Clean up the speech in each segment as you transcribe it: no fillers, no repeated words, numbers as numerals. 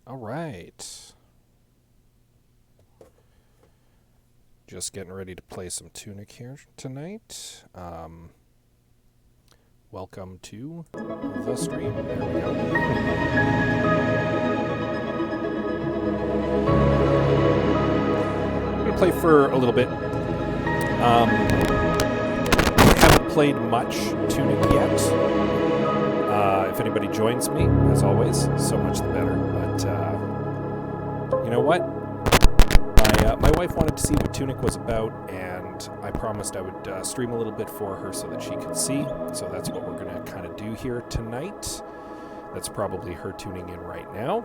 All right. Just getting ready to play some Tunic here tonight. Welcome to the stream. There we go. I'm going to play for a little bit. Haven't played much Tunic yet. If anybody joins me, as always, so much the better. But you know what? My wife wanted to see what Tunic was about, and I promised I would stream a little bit for her so that she could see. So that's what we're going to kind of do here tonight. That's probably her tuning in right now.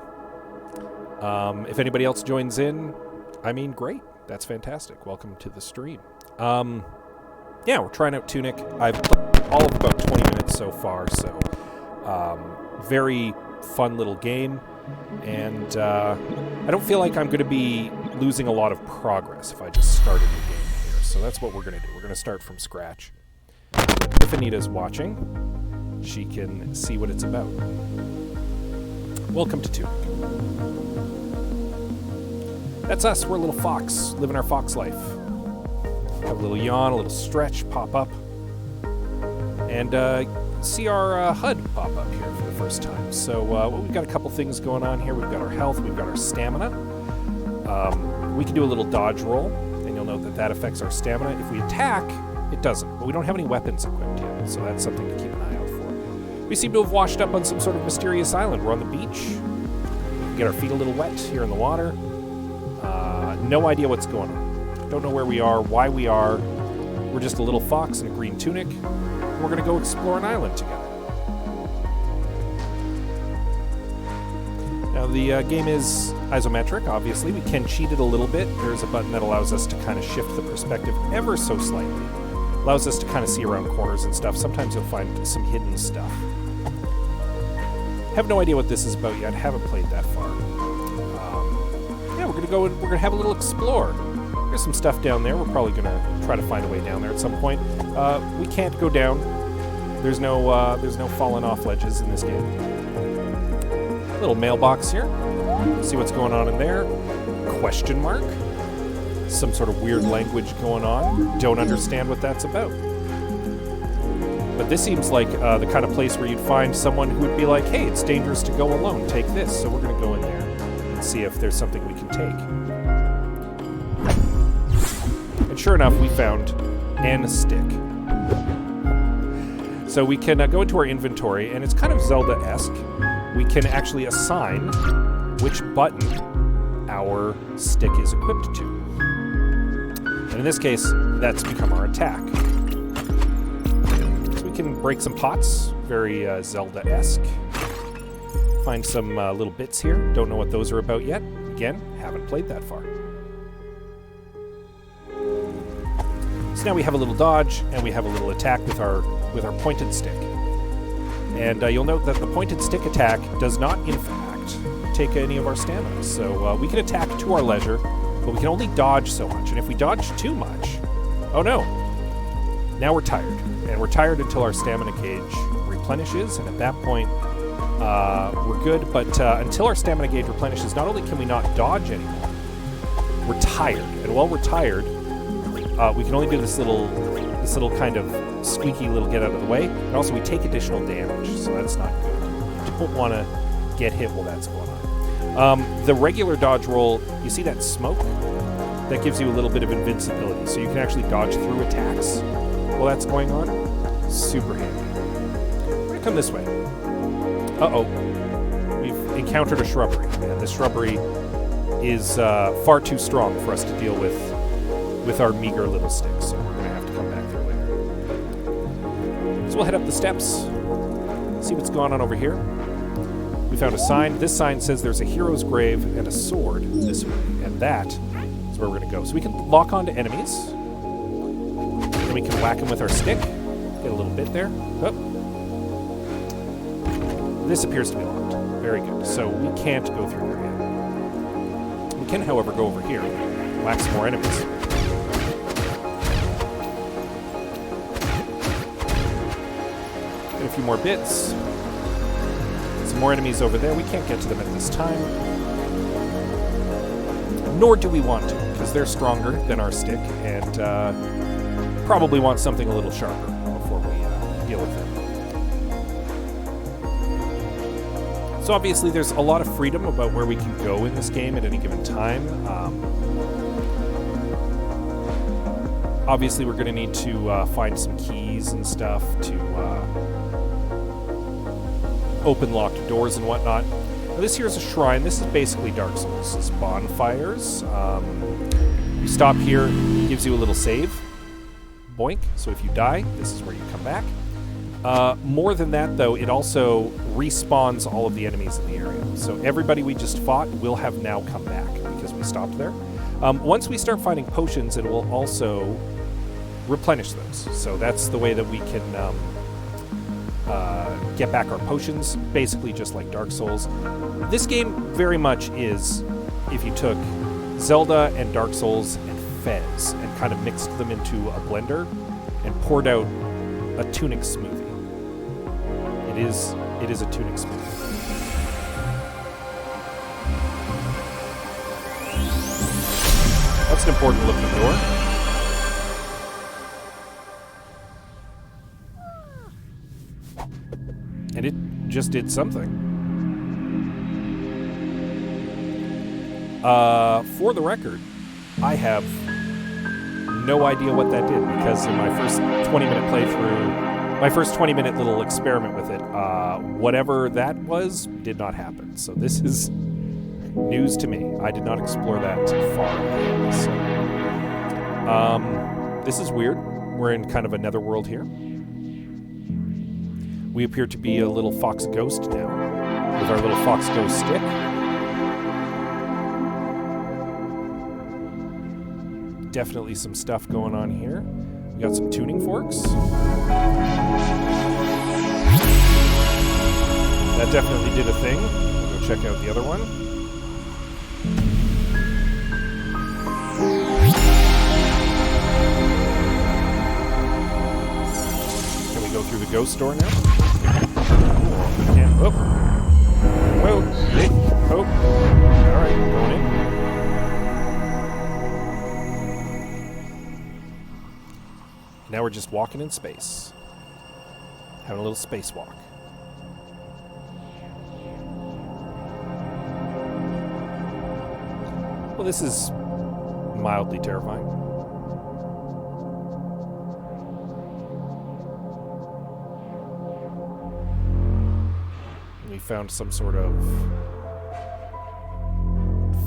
If anybody else joins in, I mean, great. That's fantastic. Welcome to the stream. Yeah, we're trying out Tunic. I've played all of about 20 minutes so far, so very fun little game. And I don't feel like I'm going to be losing a lot of progress if I just start a new game here. So that's what we're going to do. We're going to start from scratch. If Anita's watching, she can see what it's about. Welcome to Tunic. That's us. We're a little fox, living our fox life. Have a little yawn, a little stretch, pop up. And see our HUD pop up here for the first time. So we've got a couple things going on here. We've got our health, we've got our stamina. We can do a little dodge roll, and you'll note that that affects our stamina. If we attack, it doesn't, but we don't have any weapons equipped yet, so that's something to keep an eye out for. We seem to have washed up on some sort of mysterious island. We're on the beach. We can get our feet a little wet here in the water. No idea what's going on. Don't know where we are, why we are. We're just a little fox in a green tunic. We're going to go explore an island together. Now, the game is isometric, obviously. We can cheat it a little bit. There's a button that allows us to kind of shift the perspective ever so slightly. Allows us to kind of see around corners and stuff. Sometimes you'll find some hidden stuff. Have no idea what this is about yet. Haven't played that far. Yeah, we're going to go and we're going to have a little explore. There's some stuff down there. We're probably going to try to find a way down there at some point. We can't go down. There's no fallen off ledges in this game. Little mailbox here. See what's going on in there. Question mark. Some sort of weird language going on. Don't understand what that's about. But this seems like the kind of place where you'd find someone who would be like, hey, it's dangerous to go alone. Take this. So we're going to go in there and see if there's something we can take. And sure enough, we found an stick. So we can go into our inventory, and it's kind of Zelda-esque. We can actually assign which button our stick is equipped to. And in this case, that's become our attack. So we can break some pots, very Zelda-esque. Find some little bits here. Don't know what those are about yet. Again, haven't played that far. So now we have a little dodge, and we have a little attack with our pointed stick. And you'll note that the pointed stick attack does not, in fact, take any of our stamina. So we can attack to our leisure, but we can only dodge so much. And if we dodge too much, oh no, now we're tired. And we're tired until our stamina gauge replenishes, and at that point, we're good. But until our stamina gauge replenishes, not only can we not dodge anymore, we're tired. And while we're tired, we can only do this little kind of squeaky little get out of the way, and also we take additional damage, so that's not good. You don't want to get hit while that's going on. The regular dodge roll, you see that smoke? That gives you a little bit of invincibility, so you can actually dodge through attacks while that's going on. Super handy. We're going to come this way. Uh-oh. We've encountered a shrubbery, and this shrubbery is far too strong for us to deal with our meager little sticks, so we're going to have to come back there later. So we'll head up the steps, see what's going on over here. We found a sign. This sign says there's a hero's grave and a sword this way, and that is where we're going to go. So we can lock onto enemies, and we can whack them with our stick. Get a little bit there. Oh. This appears to be locked. Very good. So we can't go through there yet. We can, however, go over here, whack some more enemies. Get a few more bits. Some more enemies over there. We can't get to them at this time. Nor do we want to, because they're stronger than our stick, and probably want something a little sharper before we deal with them. So obviously there's a lot of freedom about where we can go in this game at any given time. Obviously we're going to need to find some keys and stuff to open locked doors and whatnot. Now, this here is a shrine. This is basically Dark Souls. It's bonfires. You stop here, it gives you a little save. Boink. So if you die, this is where you come back. More than that, though, it also respawns all of the enemies in the area. So everybody we just fought will have now come back because we stopped there. Once we start finding potions, it will also replenish those. So that's the way that we can get back our potions, basically just like Dark Souls. This game very much is if you took Zelda and Dark Souls and Fez and kind of mixed them into a blender and poured out a Tunic smoothie. It is a Tunic smoothie. That's an important looking door. And it just did something. For the record, I have no idea what that did, because in my first 20-minute playthrough, my first 20-minute little experiment with it, whatever that was did not happen. So this is news to me. I did not explore that far. So, this is weird. We're in kind of a netherworld here. We appear to be a little fox ghost now, with our little fox ghost stick. Definitely some stuff going on here. We got some tuning forks. That definitely did a thing. We'll go check out the other one. Can we go through the ghost door now? Oh. Whoa. Hey. Oh. Alright, going in. Now we're just walking in space. Having a little spacewalk. Well, this is mildly terrifying. We found some sort of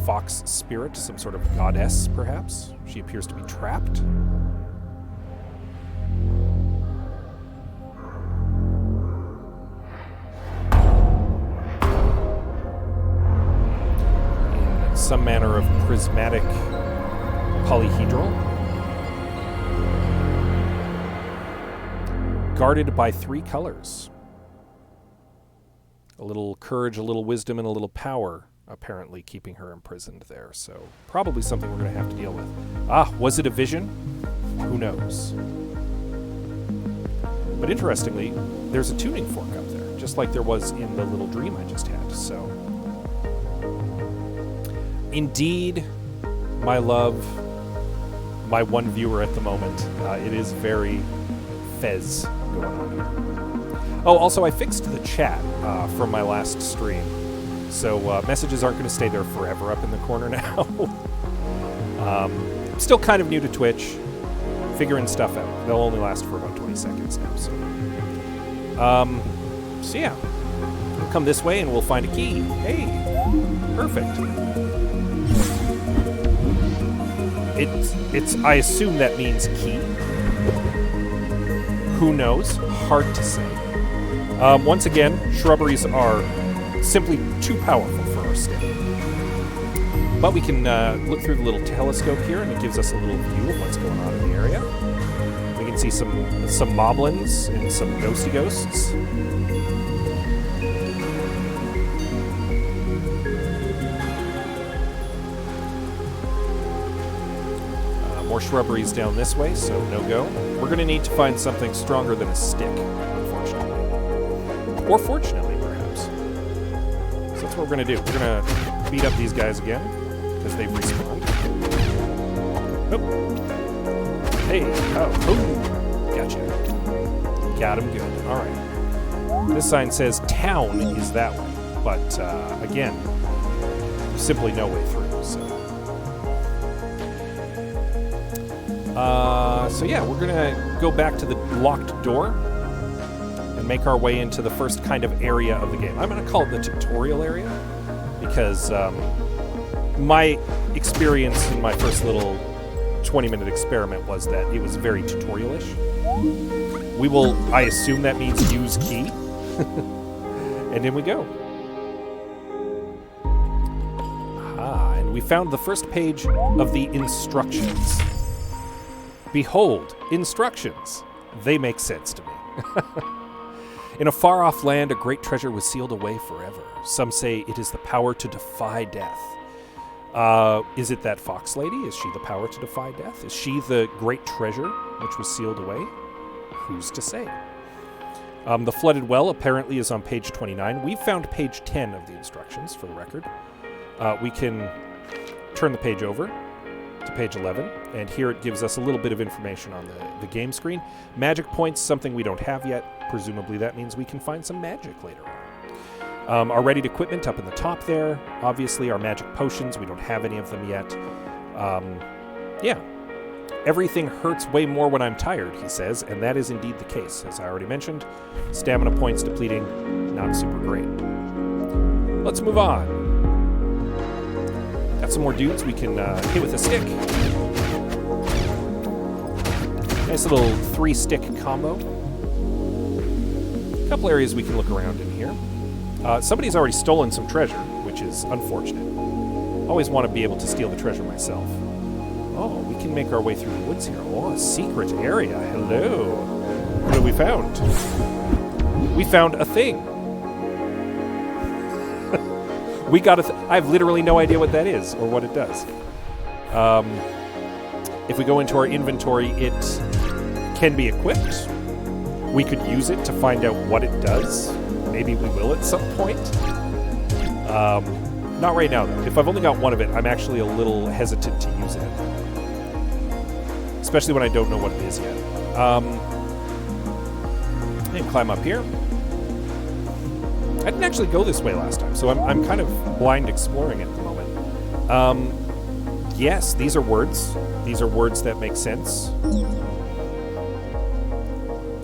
fox spirit, some sort of goddess, perhaps. She appears to be trapped. In some manner of prismatic polyhedral. Guarded by 3 colors. A little courage, a little wisdom, and a little power, apparently keeping her imprisoned there. So probably something we're going to have to deal with. Ah, was it a vision? Who knows? But interestingly, there's a tuning fork up there, just like there was in the little dream I just had. So indeed, my love, my one viewer at the moment, it is very Fez going on here. Oh, also, I fixed the chat from my last stream. So messages aren't going to stay there forever up in the corner now. I'm still kind of new to Twitch, figuring stuff out. They'll only last for about 20 seconds now. So yeah, we'll come this way and we'll find a key. Hey, perfect. It's. I assume that means key. Who knows? Hard to say. Once again, shrubberies are simply too powerful for our stick. But we can look through the little telescope here, and it gives us a little view of what's going on in the area. We can see some moblins and some ghosty ghosts. More shrubberies down this way, so no go. We're going to need to find something stronger than a stick, unfortunately. Or fortunately, perhaps. that's what we're going to do. We're going to beat up these guys again, because they've respawned. Oh. Hey, oh, gotcha. Got him good. All right. This sign says town is that way, but again, there's simply no way through, so yeah, we're gonna go back to the locked door and make our way into the first kind of area of the game. I'm gonna call it the tutorial area because my experience in my first little 20-minute experiment was that it was very tutorial-ish. We will, I assume that means use key. And in we go. And we found the first page of the instructions. Behold, instructions. They make sense to me. In a far-off land, a great treasure was sealed away forever. Some say it is the power to defy death. Is it that fox lady? Is she the power to defy death? Is she the great treasure which was sealed away? Who's to say? The flooded well apparently is on page 29. We've found page 10 of the instructions, for the record. We can turn the page over to page 11, and here it gives us a little bit of information on the game screen. Magic points, something we don't have yet. Presumably that means we can find some magic later on. Our readied equipment up in the top there. Obviously our magic potions, we don't have any of them yet. Yeah. Everything hurts way more when I'm tired, he says, and that is indeed the case. As I already mentioned, stamina points depleting, not super great. Let's move on. Got some more dudes we can hit with a stick. Nice little 3-stick combo. A couple areas we can look around in here. Somebody's already stolen some treasure, which is unfortunate. Always want to be able to steal the treasure myself. Oh, we can make our way through the woods here. Oh, a secret area. Hello. What have we found? We found a thing. We got I have literally no idea what that is or what it does. If we go into our inventory, it can be equipped. We could use it to find out what it does. Maybe we will at some point. Not right now, though. If I've only got one of it, I'm actually a little hesitant to use it. Especially when I don't know what it is yet. And climb up here. I didn't actually go this way last time, so I'm kind of blind exploring at the moment. Yes, these are words. These are words that make sense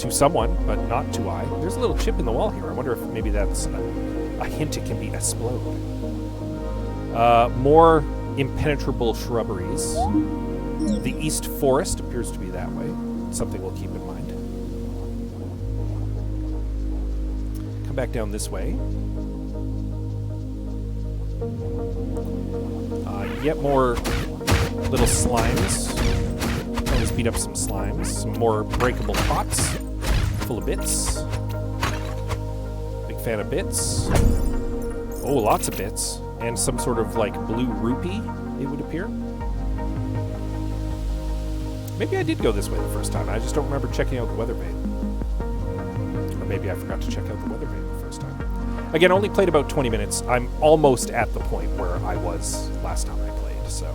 to someone, but not to I. There's a little chip in the wall here. I wonder if maybe that's a hint it can be explode. More impenetrable shrubberies. The East Forest appears to be that way. Something we'll keep in mind. Come back down this way. Yet more little slimes. Let's beat up some slimes. Some more breakable pots. Full of bits. Big fan of bits. Oh, lots of bits. And some sort of like blue rupee, it would appear. Maybe I did go this way the first time. I just don't remember checking out the weather vane. Or maybe I forgot to check out the weather vane the first time. Again, only played about 20 minutes. I'm almost at the point where I was last time I played, so.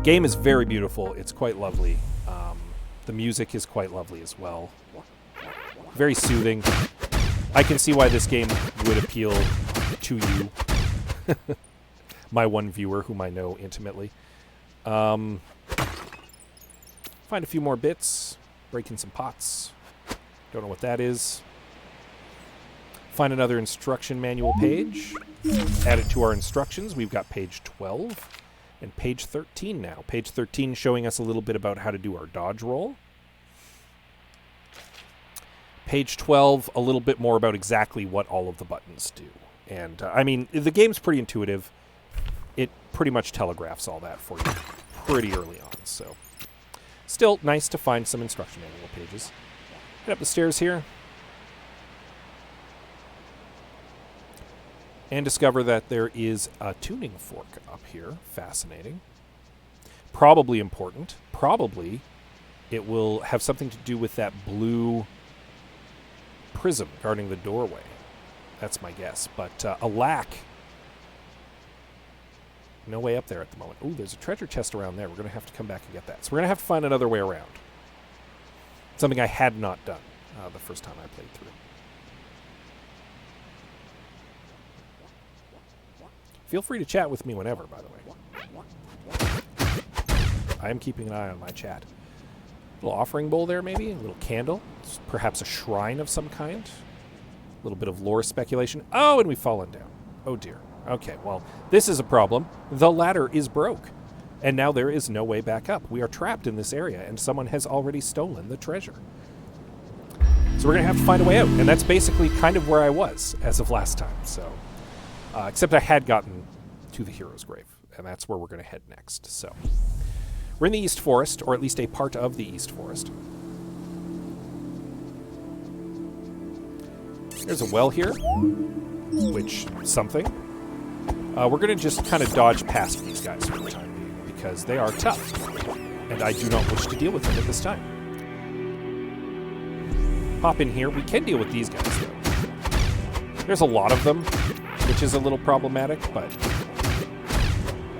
Game is very beautiful. It's quite lovely. The music is quite lovely as well. Very soothing. I can see why this game would appeal to you. My one viewer, whom I know intimately. Find a few more bits. Breaking some pots. Don't know what that is. Find another instruction manual page. Add it to our instructions. We've got page 12 and page 13 now. Page 13 showing us a little bit about how to do our dodge roll. Page 12, a little bit more about exactly what all of the buttons do. And, I mean, the game's pretty intuitive. It pretty much telegraphs all that for you pretty early on, so. Still, nice to find some instruction manual pages. Head up the stairs here. And discover that there is a tuning fork up here. Fascinating. Probably important. Probably it will have something to do with that blue prism guarding the doorway. That's my guess. But alack, no way up there at the moment. Ooh, there's a treasure chest around there. We're going to have to come back and get that. So we're going to have to find another way around. Something I had not done the first time I played through. Feel free to chat with me whenever, by the way. I am keeping an eye on my chat. A little offering bowl there, maybe? A little candle? It's perhaps a shrine of some kind? A little bit of lore speculation. Oh, and we've fallen down. Oh, dear. Okay, well, this is a problem. The ladder is broke. And now there is no way back up. We are trapped in this area, and someone has already stolen the treasure. So we're going to have to find a way out. And that's basically kind of where I was as of last time. So, except I had gotten to the hero's grave. And that's where we're going to head next. So, we're in the East Forest, or at least a part of the East Forest. There's a well here, which something. We're going to just kind of dodge past these guys for the time being, because they are tough, and I do not wish to deal with them at this time. Hop in here. We can deal with these guys, though. There's a lot of them, which is a little problematic, but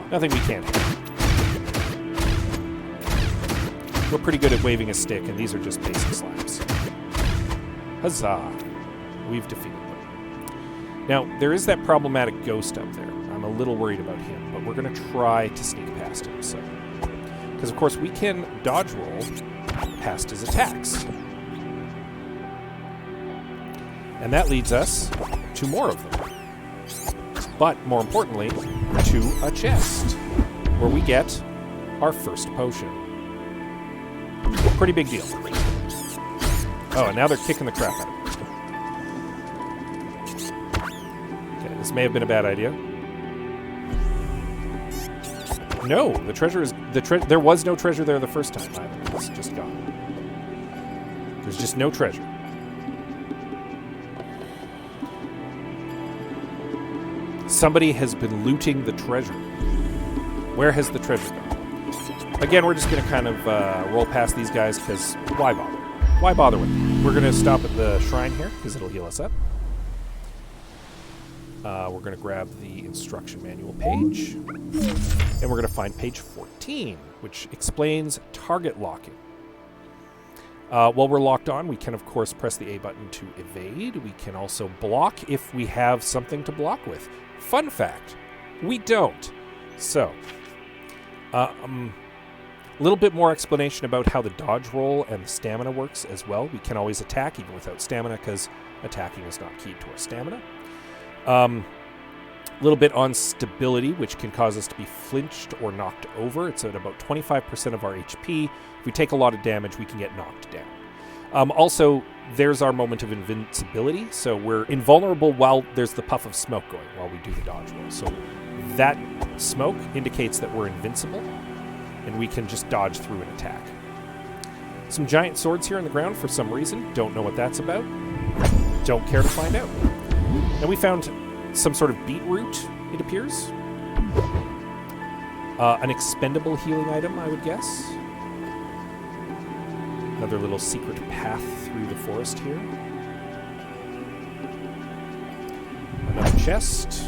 nothing we can't do. We're pretty good at waving a stick, and these are just basic slams. Huzzah! We've defeated them. Now, there is that problematic ghost up there. I'm a little worried about him, but we're going to try to sneak past him. So, because, of course, we can dodge roll past his attacks. And that leads us to more of them. But, more importantly, to a chest, where we get our first potion. Pretty big deal. Oh, and now they're kicking the crap out of me. Okay, this may have been a bad idea. No, the treasure is... there was no treasure there the first time either. It's just gone. There's just no treasure. Somebody has been looting the treasure. Where has the treasure gone? Again, we're just going to kind of roll past these guys, because why bother? Why bother with them? We're going to stop at the shrine here, because it'll heal us up. We're going to grab the instruction manual page. And we're going to find page 14, which explains target locking. While we're locked on, we can, of course, press the A button to evade. We can also block if we have something to block with. Fun fact, we don't. So, a little bit more explanation about how the dodge roll and the stamina works as well. We can always attack even without stamina, because attacking is not keyed to our stamina. A little bit on stability, which can cause us to be flinched or knocked over. It's at about 25% of our HP. If we take a lot of damage, we can get knocked down. Also, there's our moment of invincibility. So we're invulnerable while there's the puff of smoke going while we do the dodge roll. So that smoke indicates that we're invincible, and we can just dodge through an attack. Some giant swords here on the ground for some reason. Don't know what that's about. Don't care to find out. And we found some sort of beetroot, it appears. An expendable healing item, I would guess. Another little secret path through the forest here. Another chest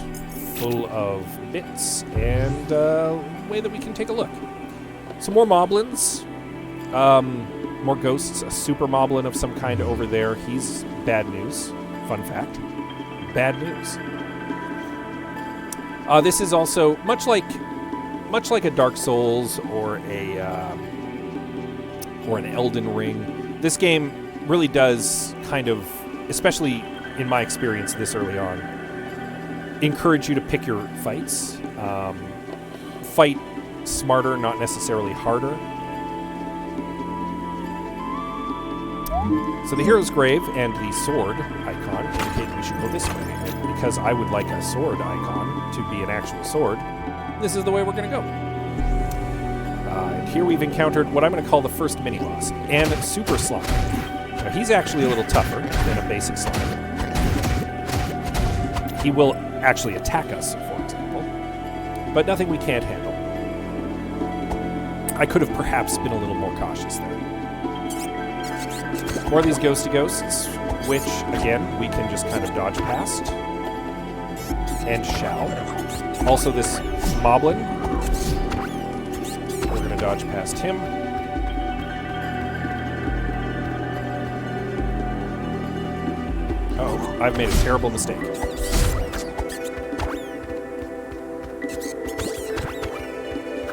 full of bits, and a way that we can take a look. Some more moblins. More ghosts. A super moblin of some kind over there. He's bad news. Fun fact. Bad news. This is also much like a Dark Souls or an Elden Ring. This game really does kind of, especially in my experience this early on, encourage you to pick your fights. Fight smarter, not necessarily harder. So the hero's grave and the sword icon indicate we should go this way. And because I would like a sword icon to be an actual sword, this is the way we're going to go. And here we've encountered what I'm going to call the first mini-boss, and Super Slime. Now he's actually a little tougher than a basic slime. He will actually attack us, for example, but nothing we can't handle. I could have perhaps been a little more cautious there. More of these ghosty ghosts. which, again, we can just kind of dodge past. And shall. Also, this moblin, we're going to dodge past him. Uh-oh, I've made a terrible mistake.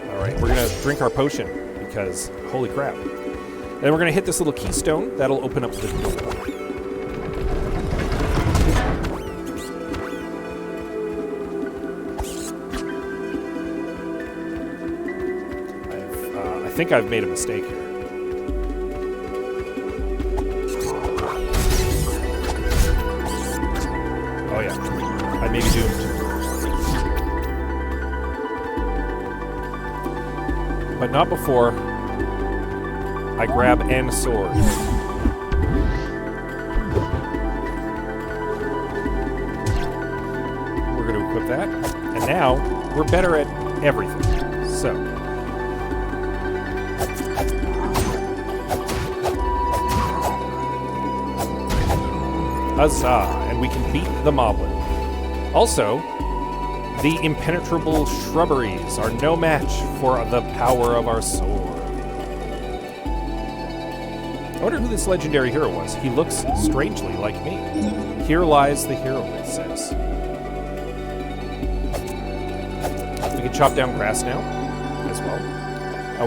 Alright, we're going to drink our potion, because, holy crap. Then we're going to hit this little keystone. That'll open up the door. I think I've made a mistake here. Oh yeah, I may be doomed. But not before I grab N sword. We're going to equip that, and now we're better at everything. So. Huzzah! And we can beat the moblin. Also, the impenetrable shrubberies are no match for the power of our sword. I wonder who this legendary hero was. He looks strangely like me. Here lies the hero, it says. We can chop down grass now, as well.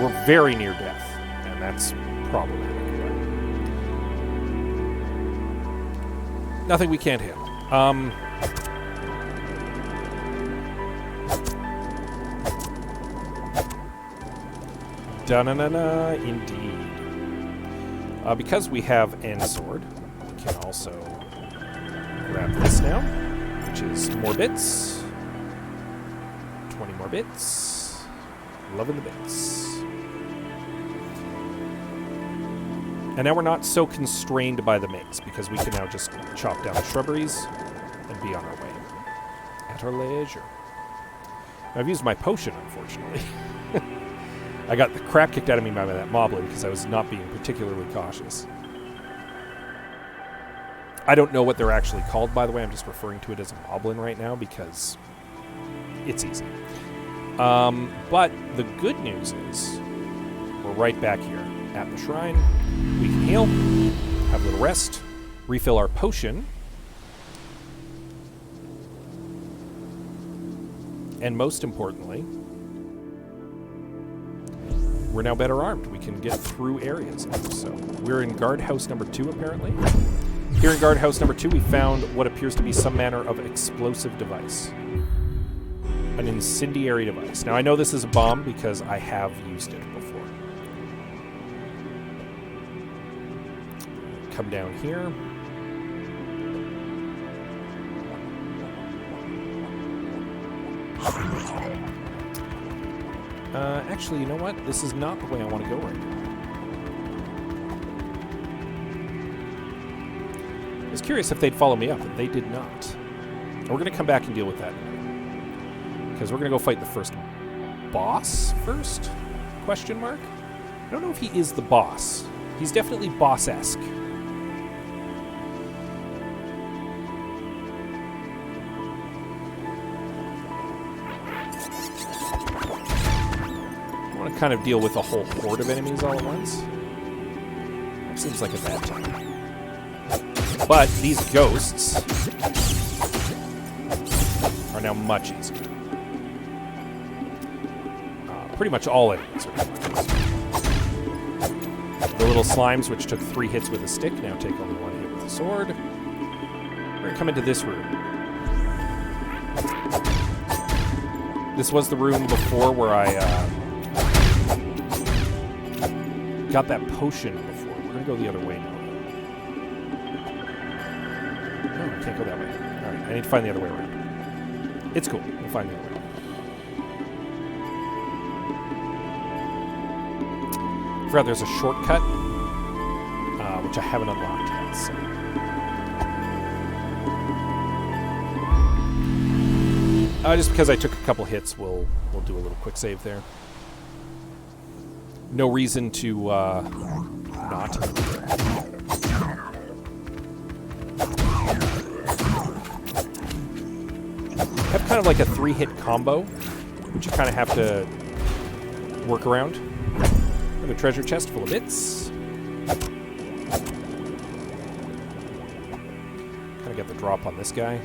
We're very near death, and that's problematic. Nothing we can't handle. Da-na-na-na, indeed. Because we have N sword, we can also grab this now, which is more bits. 20 more bits. Loving the bits. And now we're not so constrained by the maze, because we can now just chop down the shrubberies and be on our way. At our leisure. Now, I've used my potion, unfortunately. I got the crap kicked out of me by that moblin because I was not being particularly cautious. I don't know what they're actually called, by the way. I'm just referring to it as a moblin right now because it's easy. But the good news is we're right back here at the shrine. We can heal, have a little rest, refill our potion, and most importantly, we're now better armed. We can get through areas now. So we're in guardhouse number 2, apparently. Here in guardhouse number 2, we found what appears to be some manner of explosive device. An incendiary device. Now, I know this is a bomb because I have used it before. Come down here. Actually, you know what? This is not the way I want to go right now. I was curious if they'd follow me up, but they did not. And we're going to come back and deal with that. Because we're going to go fight the first boss first? Question mark? I don't know if he is the boss. He's definitely boss-esque. Kind of deal with a whole horde of enemies all at once. That seems like a bad time. But these ghosts are now much easier. Pretty much all enemies are the little slimes, which took 3 hits with a stick, now take only 1 hit with a sword. We're going to come into this room. This was the room before where I got that potion before. We're going to go the other way now. No, I can't go that way. Alright, I need to find the other way around. It's cool. We'll find the other way. I forgot there's a shortcut, which I haven't unlocked yet, so. Just because I took a couple hits, we'll do a little quick save there. No reason to not. Have kind of like a 3-hit combo, which you kind of have to work around. I have a treasure chest full of bits. Kind of get the drop on this guy.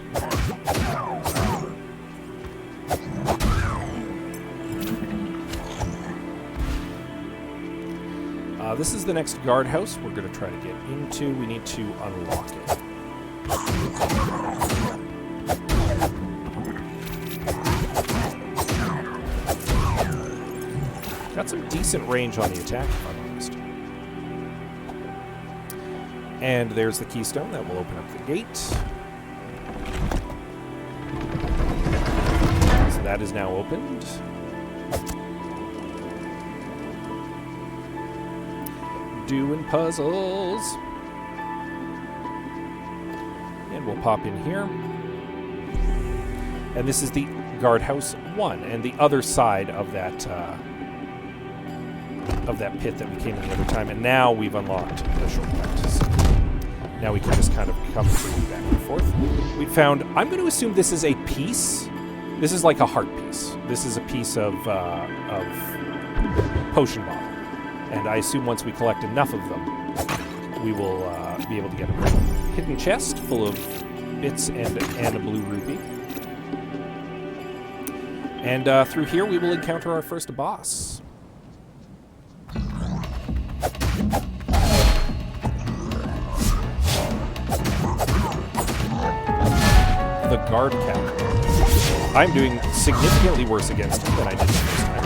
This is the next guardhouse we're going to try to get into. We need to unlock it. Got some decent range on the attack, if I'm honest. And there's the keystone that will open up the gate. So that is now opened. Doing puzzles. And we'll pop in here. And this is the guardhouse 1, and the other side of that pit that we came in the other time. And now we've unlocked the shortcut. So now we can just kind of come through back and forth. We found, I'm going to assume this is a piece. This is like a heart piece. This is a piece of potion bottle. And I assume once we collect enough of them, we will be able to get a hidden chest full of bits and a blue ruby. And through here, we will encounter our first boss. The guard captain. I'm doing significantly worse against him than I did the first time.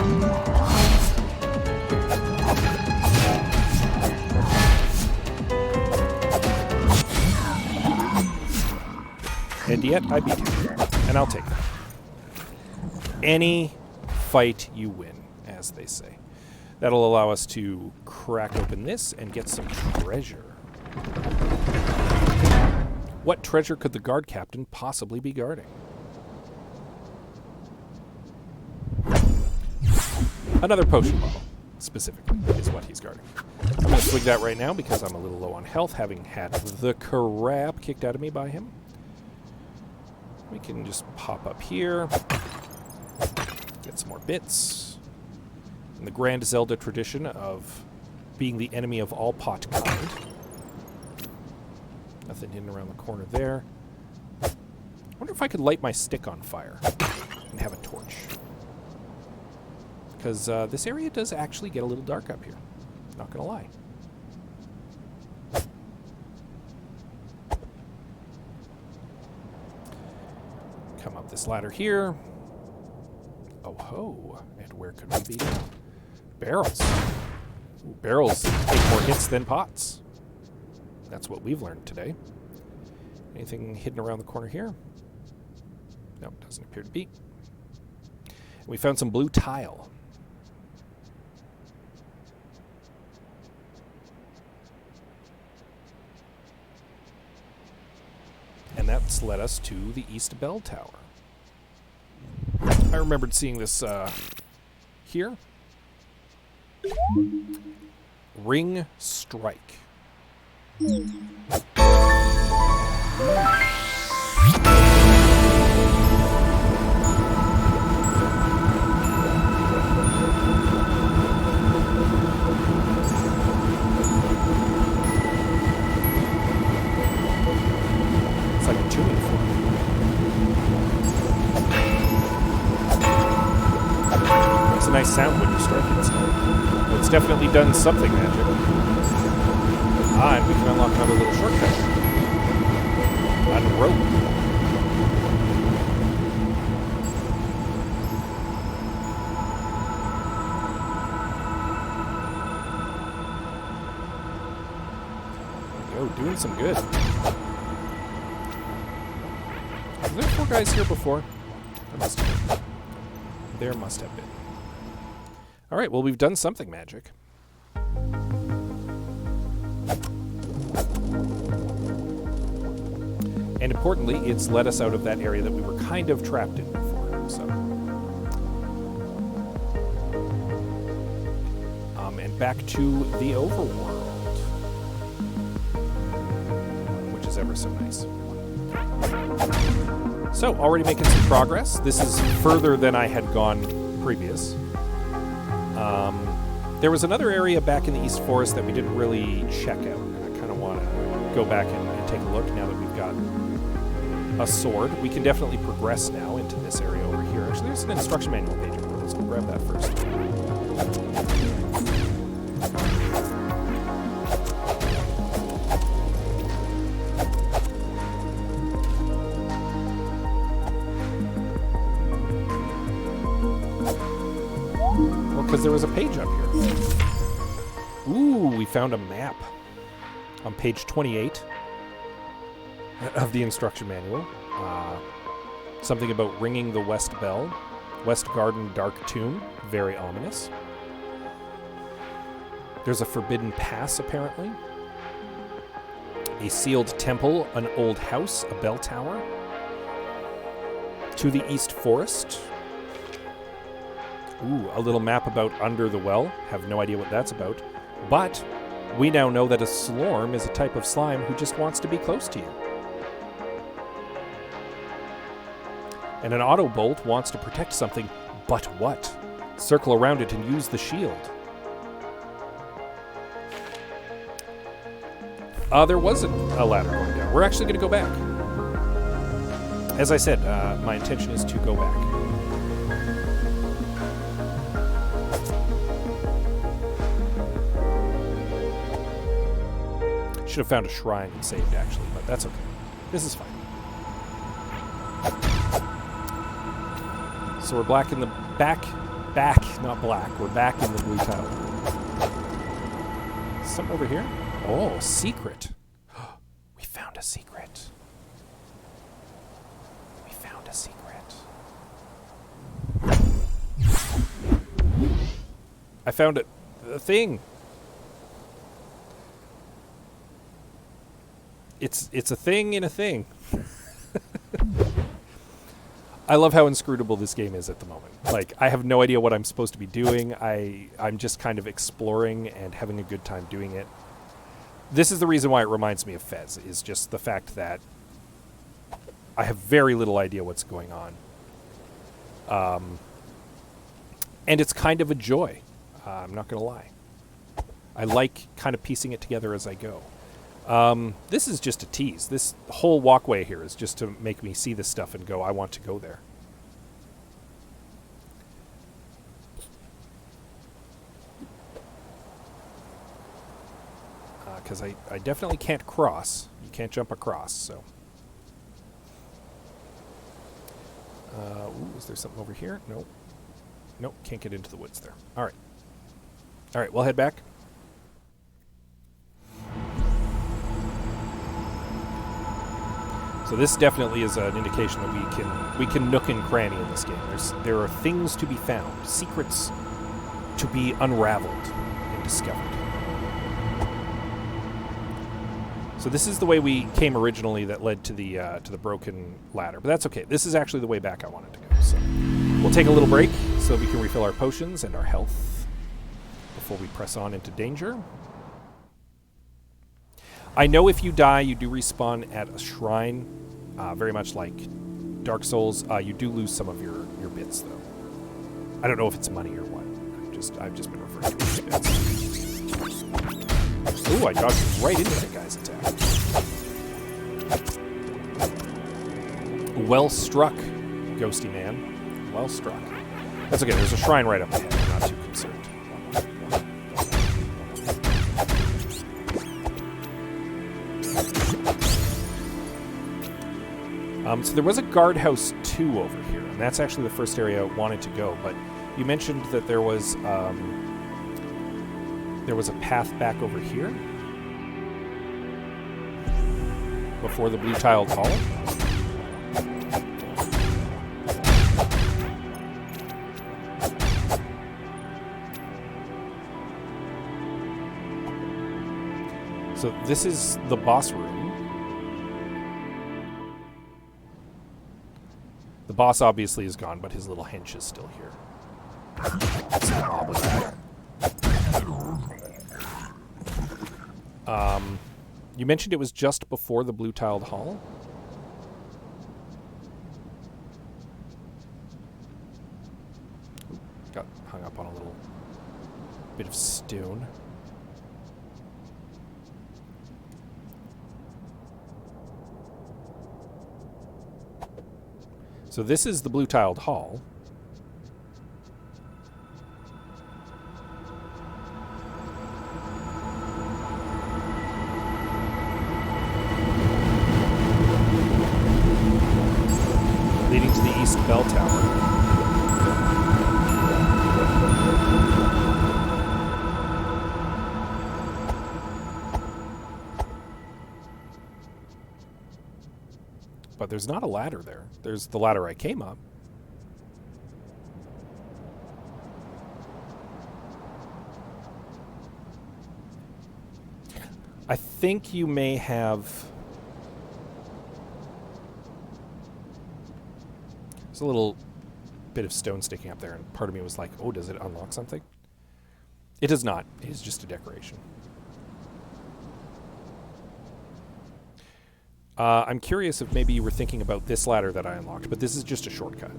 And yet, I beat him. And I'll take that. Any fight you win, as they say. That'll allow us to crack open this and get some treasure. What treasure could the guard captain possibly be guarding? Another potion bottle, specifically, is what he's guarding. I'm going to swig that right now because I'm a little low on health, having had the crap kicked out of me by him. We can just pop up here, get some more bits. In the grand Zelda tradition of being the enemy of all pot kind. Nothing hidden around the corner there. I wonder if I could light my stick on fire and have a torch. Because this area does actually get a little dark up here. Not going to lie. Come up this ladder here. Oh ho. And where could we be? Barrels. Ooh, barrels take more hits than pots. That's what we've learned today. Anything hidden around the corner here? No, doesn't appear to be. We found some blue tile. And that's led us to the East Bell Tower. I remembered seeing this here. Ring Strike. It's like a tuning fork. It's a nice sound when you strike it, so it's definitely done something magic. And we can unlock another little shortcut. On rope. There we go, doing some good. Were there 4 guys here before? There must have been. There must have been. Alright, well, we've done something magic. And importantly, it's led us out of that area that we were kind of trapped in before. So, and back to the overworld, which is is ever so nice. So, already making some progress. This is further than I had gone previous. There was another area back in the East Forest that we didn't really check out. And I kind of want to go back and take a look now that we've got a sword. We can definitely progress now into this area over here. Actually, there's an instruction manual page over there. Let's go grab that first. Well, because there was a page up here. Ooh, we found a map on page 28 of the instruction manual. Something about ringing the West Bell. West Garden Dark Tomb. Very ominous. There's a forbidden pass, apparently. A sealed temple, an old house, a bell tower. To the East Forest. Ooh, a little map about Under the Well. Have no idea what that's about. But we now know that a slorm is a type of slime who just wants to be close to you. And an auto bolt wants to protect something, but what? Circle around it and use the shield. There wasn't a ladder going down. We're actually going to go back. As I said, my intention is to go back. Should have found a shrine and saved, actually, but that's okay. This is fine. So we're back in the not black. We're back in the blue tile. Something over here? Oh, secret. We found a secret. We found a secret. I found it. The thing. It's a thing in a thing. I love how inscrutable this game is at the moment. Like, I have no idea what I'm supposed to be doing. I'm just kind of exploring and having a good time doing it. This is the reason why it reminds me of Fez, is just the fact that I have very little idea what's going on. And it's kind of a joy. I'm not going to lie. I like kind of piecing it together as I go. This is just a tease. This whole walkway here is just to make me see this stuff and go, I want to go there. Because I definitely can't cross. You can't jump across, so. Ooh, is there something over here? Nope. Nope, can't get into the woods there. All right. All right, we'll head back. So this definitely is an indication that we can nook and cranny in this game. There are things to be found, secrets to be unraveled and discovered. So this is the way we came originally that led to the broken ladder, but that's okay. This is actually the way back I wanted to go. So we'll take a little break so we can refill our potions and our health before we press on into danger. I know if you die, you do respawn at a shrine, very much like Dark Souls. You do lose some of your bits, though. I don't know if it's money or what. I've just been referring to it as bits. Ooh, I dodged right into that guy's attack. Well struck, ghosty man. Well struck. That's okay. There's a shrine right up ahead. I'm not too concerned. So there was a guardhouse 2 over here, and that's actually the first area I wanted to go, but you mentioned that there was a path back over here before the blue tiled hall. So this is the boss room. The boss obviously is gone, but his little hench is still here. You mentioned it was just before the blue-tiled hall? Got hung up on a little bit of stone. So this is the blue-tiled hall. Leading to the east bell tower. But there's not a ladder there. There's the ladder I came up. I think you may have... There's a little bit of stone sticking up there, and part of me was like, oh, does it unlock something? It does not. It is just a decoration. I'm curious if maybe you were thinking about this ladder that I unlocked, but this is just a shortcut.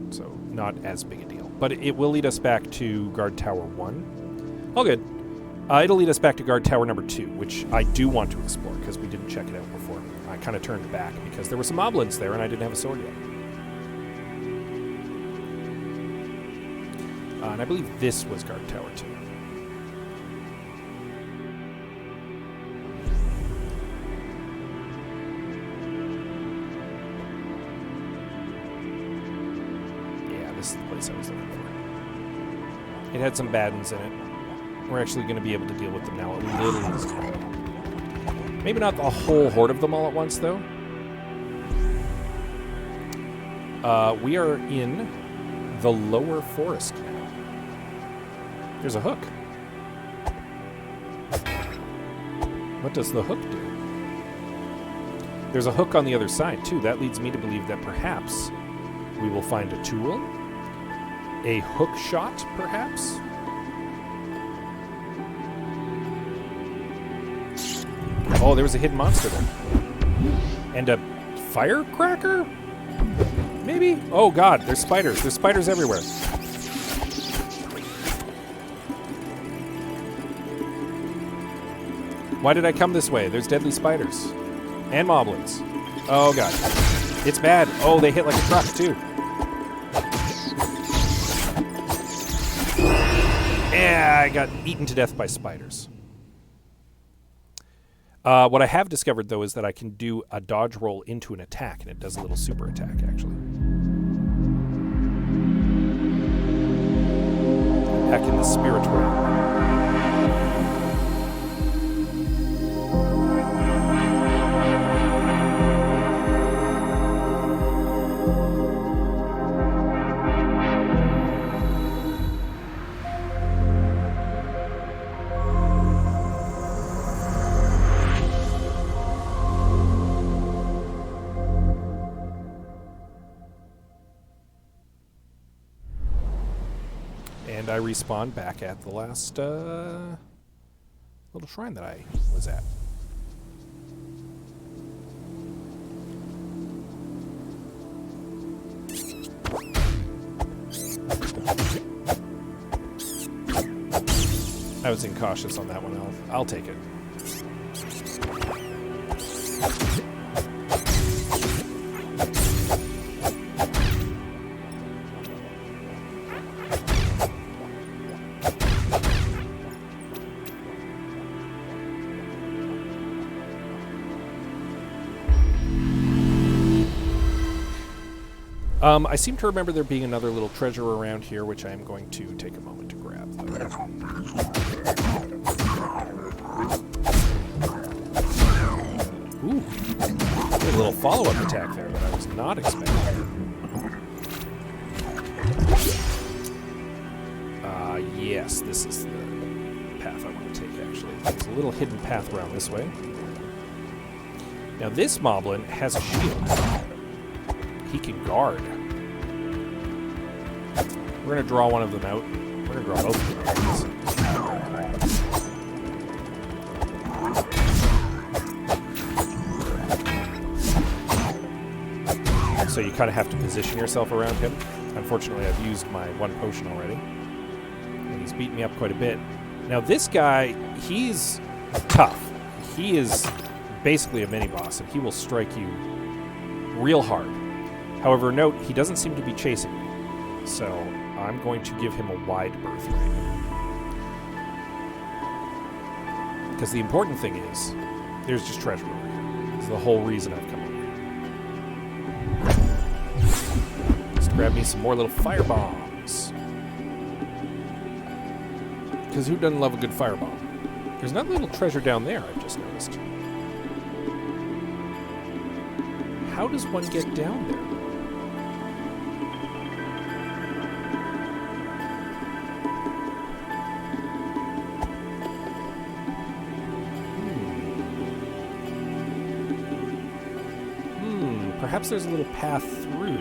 So, not as big a deal. But it will lead us back to Guard Tower 1. All good. It'll lead us back to Guard Tower number 2, which I do want to explore, because we didn't check it out before. I kind of turned back, because there were some moblins there, and I didn't have a sword yet. And I believe this was Guard Tower 2. This is the place I was looking for. It had some bad ones in it. We're actually going to be able to deal with them now a little easier. Maybe not the whole horde of them all at once, though. We are in the lower forest now. There's a hook. What does the hook do? There's a hook on the other side, too. That leads me to believe that perhaps we will find a tool. A hook shot, perhaps? Oh, there was a hidden monster there. And a firecracker? Maybe? Oh god, there's spiders. There's spiders everywhere. Why did I come this way? There's deadly spiders. And moblins. Oh god. It's bad. Oh, they hit like a truck, too. Yeah, I got eaten to death by spiders. What I have discovered, though, is that I can do a dodge roll into an attack, and it does a little super attack, actually. Back in the spirit realm. And I respawn back at the last little shrine that I was at. I was incautious on that one. I'll take it. I seem to remember there being another little treasure around here, which I am going to take a moment to grab. Ooh, a little follow-up attack there that I was not expecting. Yes, this is the path I want to take, actually. There's a little hidden path around this way. Now, this moblin has a shield. He can guard. We're going to draw one of them out. We're going to draw both of them out. So you kind of have to position yourself around him. Unfortunately, I've used my one potion already. And he's beaten me up quite a bit. Now this guy, he's tough. He is basically a mini-boss, and he will strike you real hard. However, note, he doesn't seem to be chasing me. So I'm going to give him a wide berth right now. Because the important thing is, there's just treasure over here. This is the whole reason I've come over here. Just grab me some more little fire bombs. Because who doesn't love a good firebomb? There's another little treasure down there, I've just noticed. How does one get down there? Perhaps there's a little path through.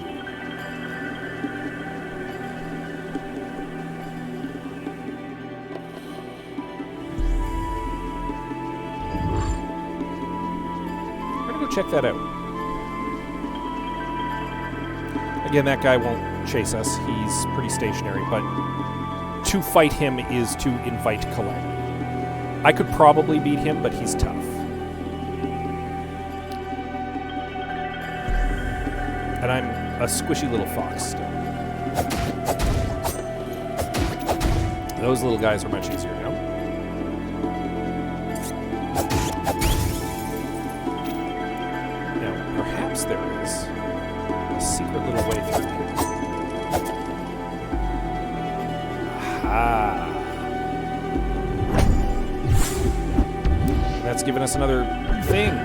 I'm gonna go check that out. Again, that guy won't chase us. He's pretty stationary, but to fight him is to invite calamity. I could probably beat him, but he's tough. And I'm a squishy little fox still. Those little guys are much easier now. Now, perhaps there is a secret little way through here. Aha! That's given us another thing.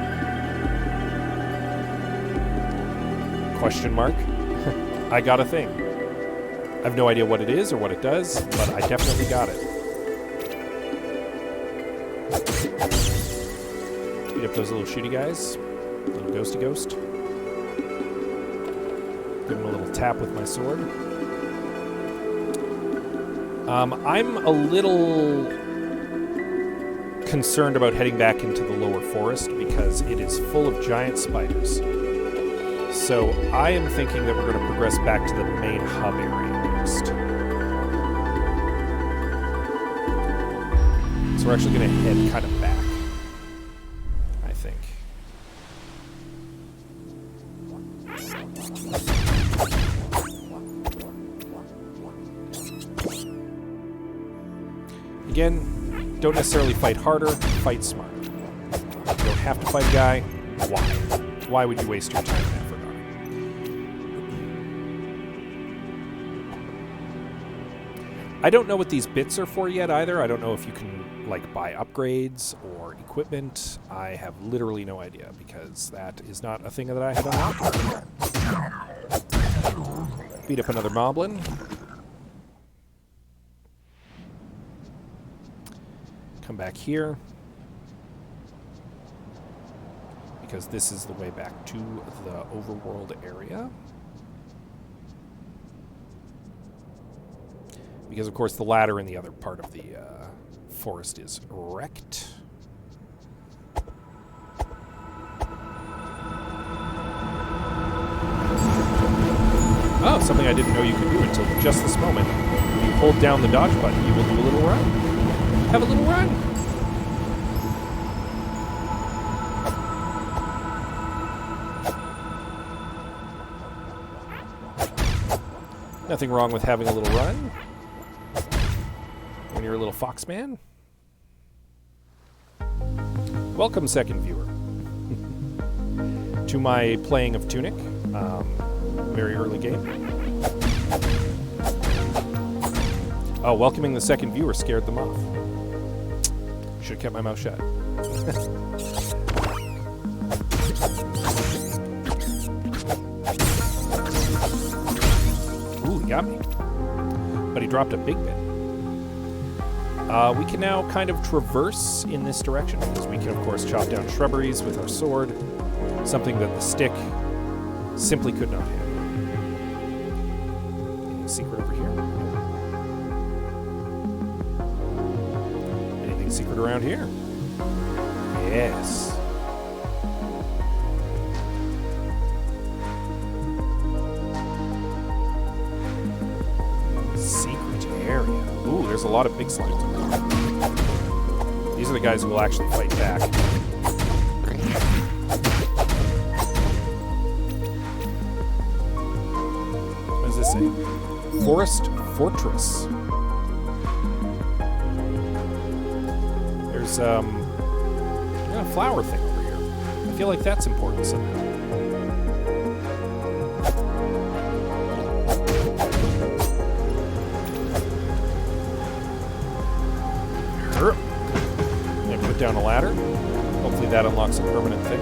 Question mark. I got a thing. I have no idea what it is or what it does, but I definitely got it. Beat up those little shooty guys. Little ghosty ghost. Give him a little tap with my sword. I'm a little concerned about heading back into the lower forest because it is full of giant spiders. So I am thinking that we're going to progress back to the main hub area next. So we're actually going to head kind of back, I think. Again, don't necessarily fight harder, fight smarter. You don't have to fight a guy. Why? Why would you waste your time and effort on it? I don't know what these bits are for yet either. I don't know if you can, like, buy upgrades or equipment. I have literally no idea because that is not a thing that I have unlocked. Beat up another moblin. Come back here. Because this is the way back to the overworld area. Because, of course, the ladder in the other part of the forest is wrecked. Oh, something I didn't know you could do until just this moment. When you hold down the dodge button, you will do a little run. Have a little run. Nothing wrong with having a little run when you're a little fox man. Welcome, second viewer, to my playing of Tunic. Very early game. Oh, welcoming the second viewer scared them off. Should have kept my mouth shut. Ooh, he got me. But he dropped a big bit. We can now kind of traverse in this direction because we can, of course, chop down shrubberies with our sword, something that the stick simply could not handle. Anything secret over here? Anything secret around here? Yes. Ooh, there's a lot of big slimes. These are the guys who will actually fight back. What does this say? Forest Fortress. There's a flower thing over here. I feel like that's important somehow. I'm gonna put down a ladder. Hopefully that unlocks a permanent thing.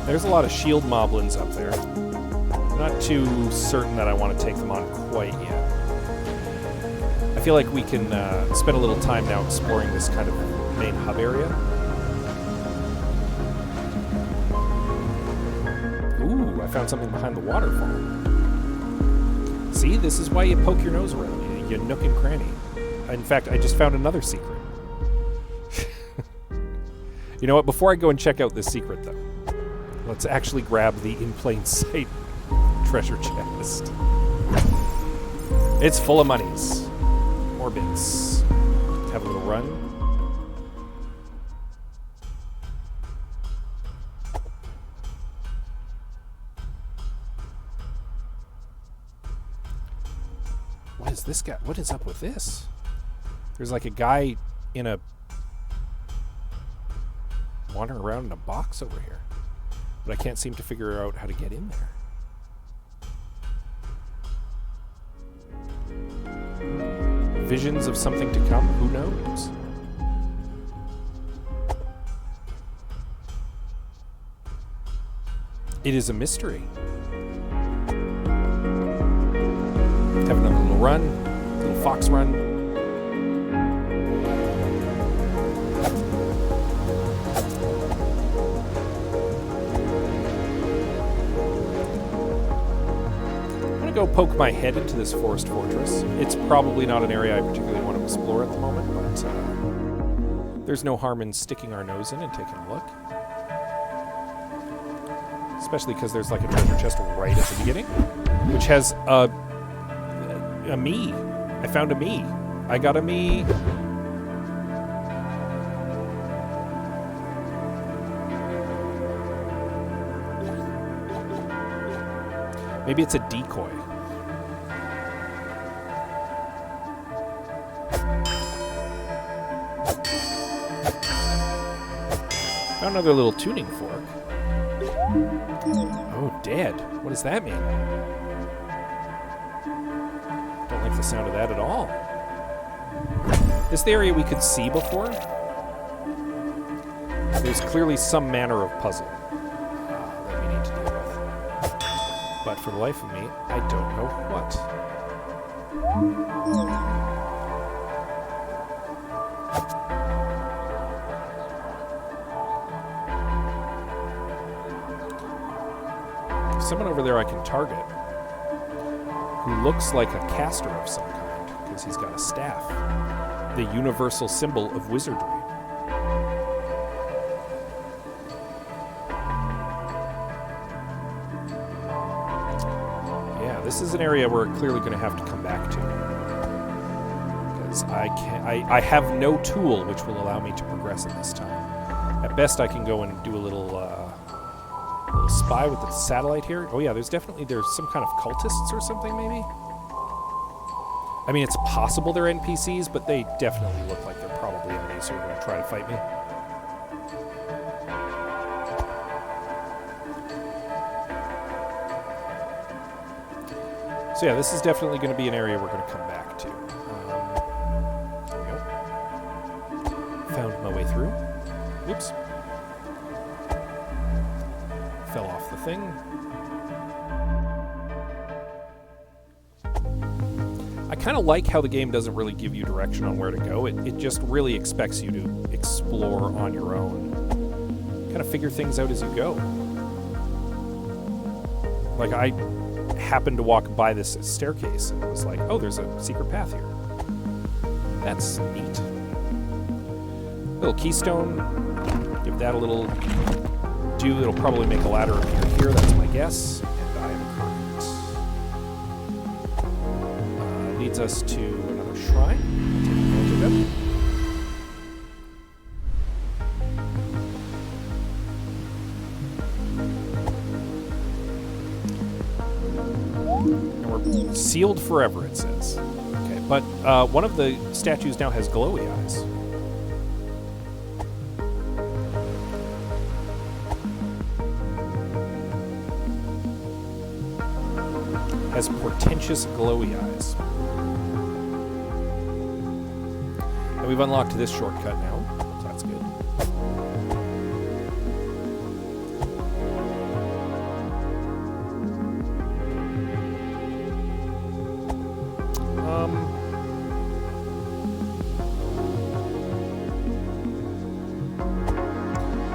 There's a lot of shield moblins up there. I'm not too certain that I want to take them on quite yet. I feel like we can spend a little time now exploring this kind of main hub area. Ooh, I found something behind the waterfall. See, this is why you poke your nose around, you nook and cranny. In fact, I just found another secret. You know what? Before I go and check out this secret, though, let's actually grab the in plain sight treasure chest. It's full of monies. More bits. Have a little run. What is this guy? What is up with this? There's like a guy in a... wandering around in a box over here. But I can't seem to figure out how to get in there. Visions of something to come? Who knows? It is a mystery. Having a little run, a little fox run. Go poke my head into this forest fortress. It's probably not an area I particularly want to explore at the moment, but there's no harm in sticking our nose in and taking a look. Especially because there's like a treasure chest right at the beginning, which has a me. I found a me. I got a me. Maybe it's a decoy. Found another little tuning fork. Oh, dead. What does that mean? Don't like the sound of that at all. Is the area we could see before? There's clearly some manner of puzzle that we need to deal with. But for the life of me, I don't know what. There's someone over there I can target who looks like a caster of some kind because he's got a staff, the universal symbol of wizardry. This is an area we're clearly going to have to come back to because I have no tool which will allow me to progress at this time. At best, I can go and do a little spy with the satellite here. Oh yeah, there's some kind of cultists or something maybe. I mean, it's possible they're NPCs, but they definitely look like they're probably enemies who are going to try to fight me. So yeah, this is definitely going to be an area we're going to come back to. There we go. Found my way through. Oops. Fell off the thing. I kind of like how the game doesn't really give you direction on where to go. It just really expects you to explore on your own. Kind of figure things out as you go. Like, I happened to walk by this staircase and was like, oh, there's a secret path here. That's neat. Little keystone. Give that a little do, it'll probably make a ladder appear here. That's my guess. And I am correct. Leads us to another shrine. Take advantage of it. And we're sealed forever, it says. Okay, but one of the statues now has glowy eyes. Has portentous glowy eyes. And we've unlocked this shortcut now, so that's good.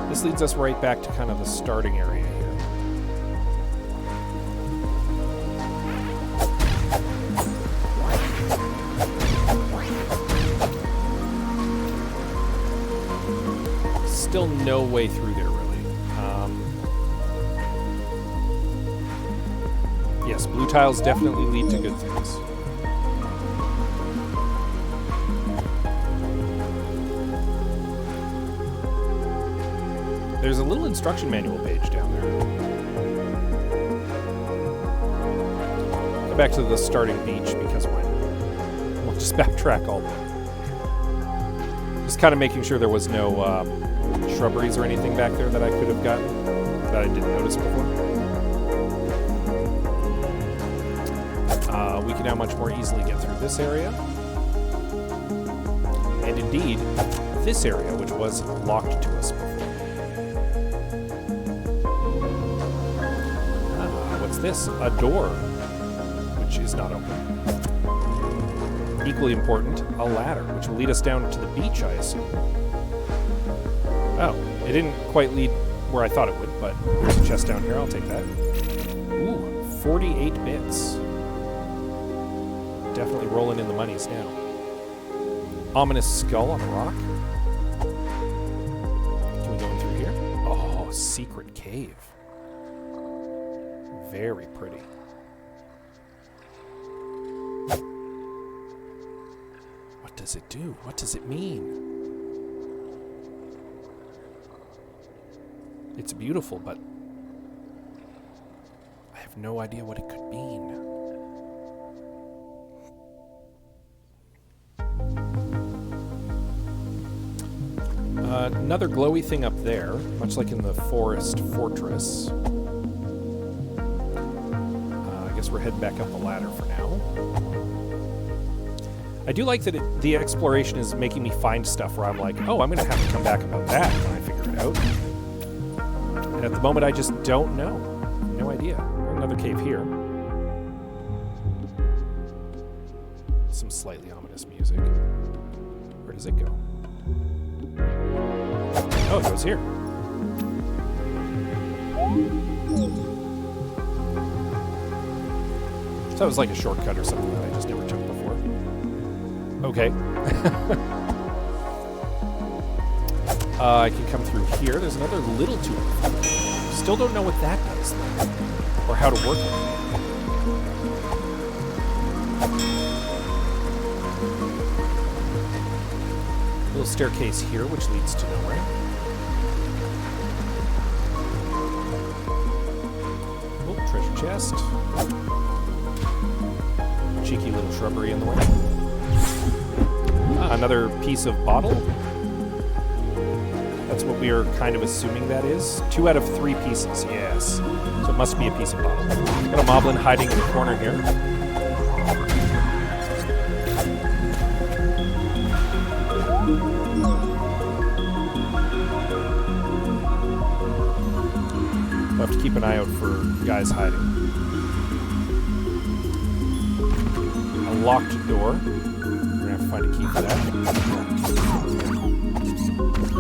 This leads us right back to kind of the starting area here. Still no way through there, really. Yes, blue tiles definitely lead to good things. There's a little instruction manual page down there. Go back to the starting beach because why not? We'll just backtrack all the way. Just kind of making sure there was no shrubberies or anything back there that I could have gotten that I didn't notice before. We can now much more easily get through this area. And indeed, this area, which was locked to us before. What's this? A door, which is not open. Equally important, a ladder, which will lead us down to the beach, I assume. Oh, it didn't quite lead where I thought it would, but there's a chest down here. I'll take that. Ooh, 48 bits. Definitely rolling in the monies now. Ominous skull on a rock. Can we go in through here? Oh, secret cave. Very pretty. What does it do? What does it mean? It's beautiful, but I have no idea what it could mean. Another glowy thing up there, much like in the forest fortress. I guess we're heading back up the ladder for now. I do like that the exploration is making me find stuff where I'm like, oh, I'm going to have to come back about that when I figure it out. And at the moment, I just don't know. No idea. Another cave here. Some slightly ominous music. Where does it go? Oh, it goes here. So that was like a shortcut or something that I just never took before. Okay. I can come through here. There's another little tunic. Still don't know what that does, though. Or how to work with it. Little staircase here, which leads to nowhere. Oh, treasure chest. Cheeky little shrubbery in the way. Another piece of bottle. That's what we are kind of assuming that is. 2 out of 3 pieces, yes. So it must be a piece of bottle. Got a moblin hiding in the corner here. We'll have to keep an eye out for guys hiding. A locked door. We're gonna have to find a key for that.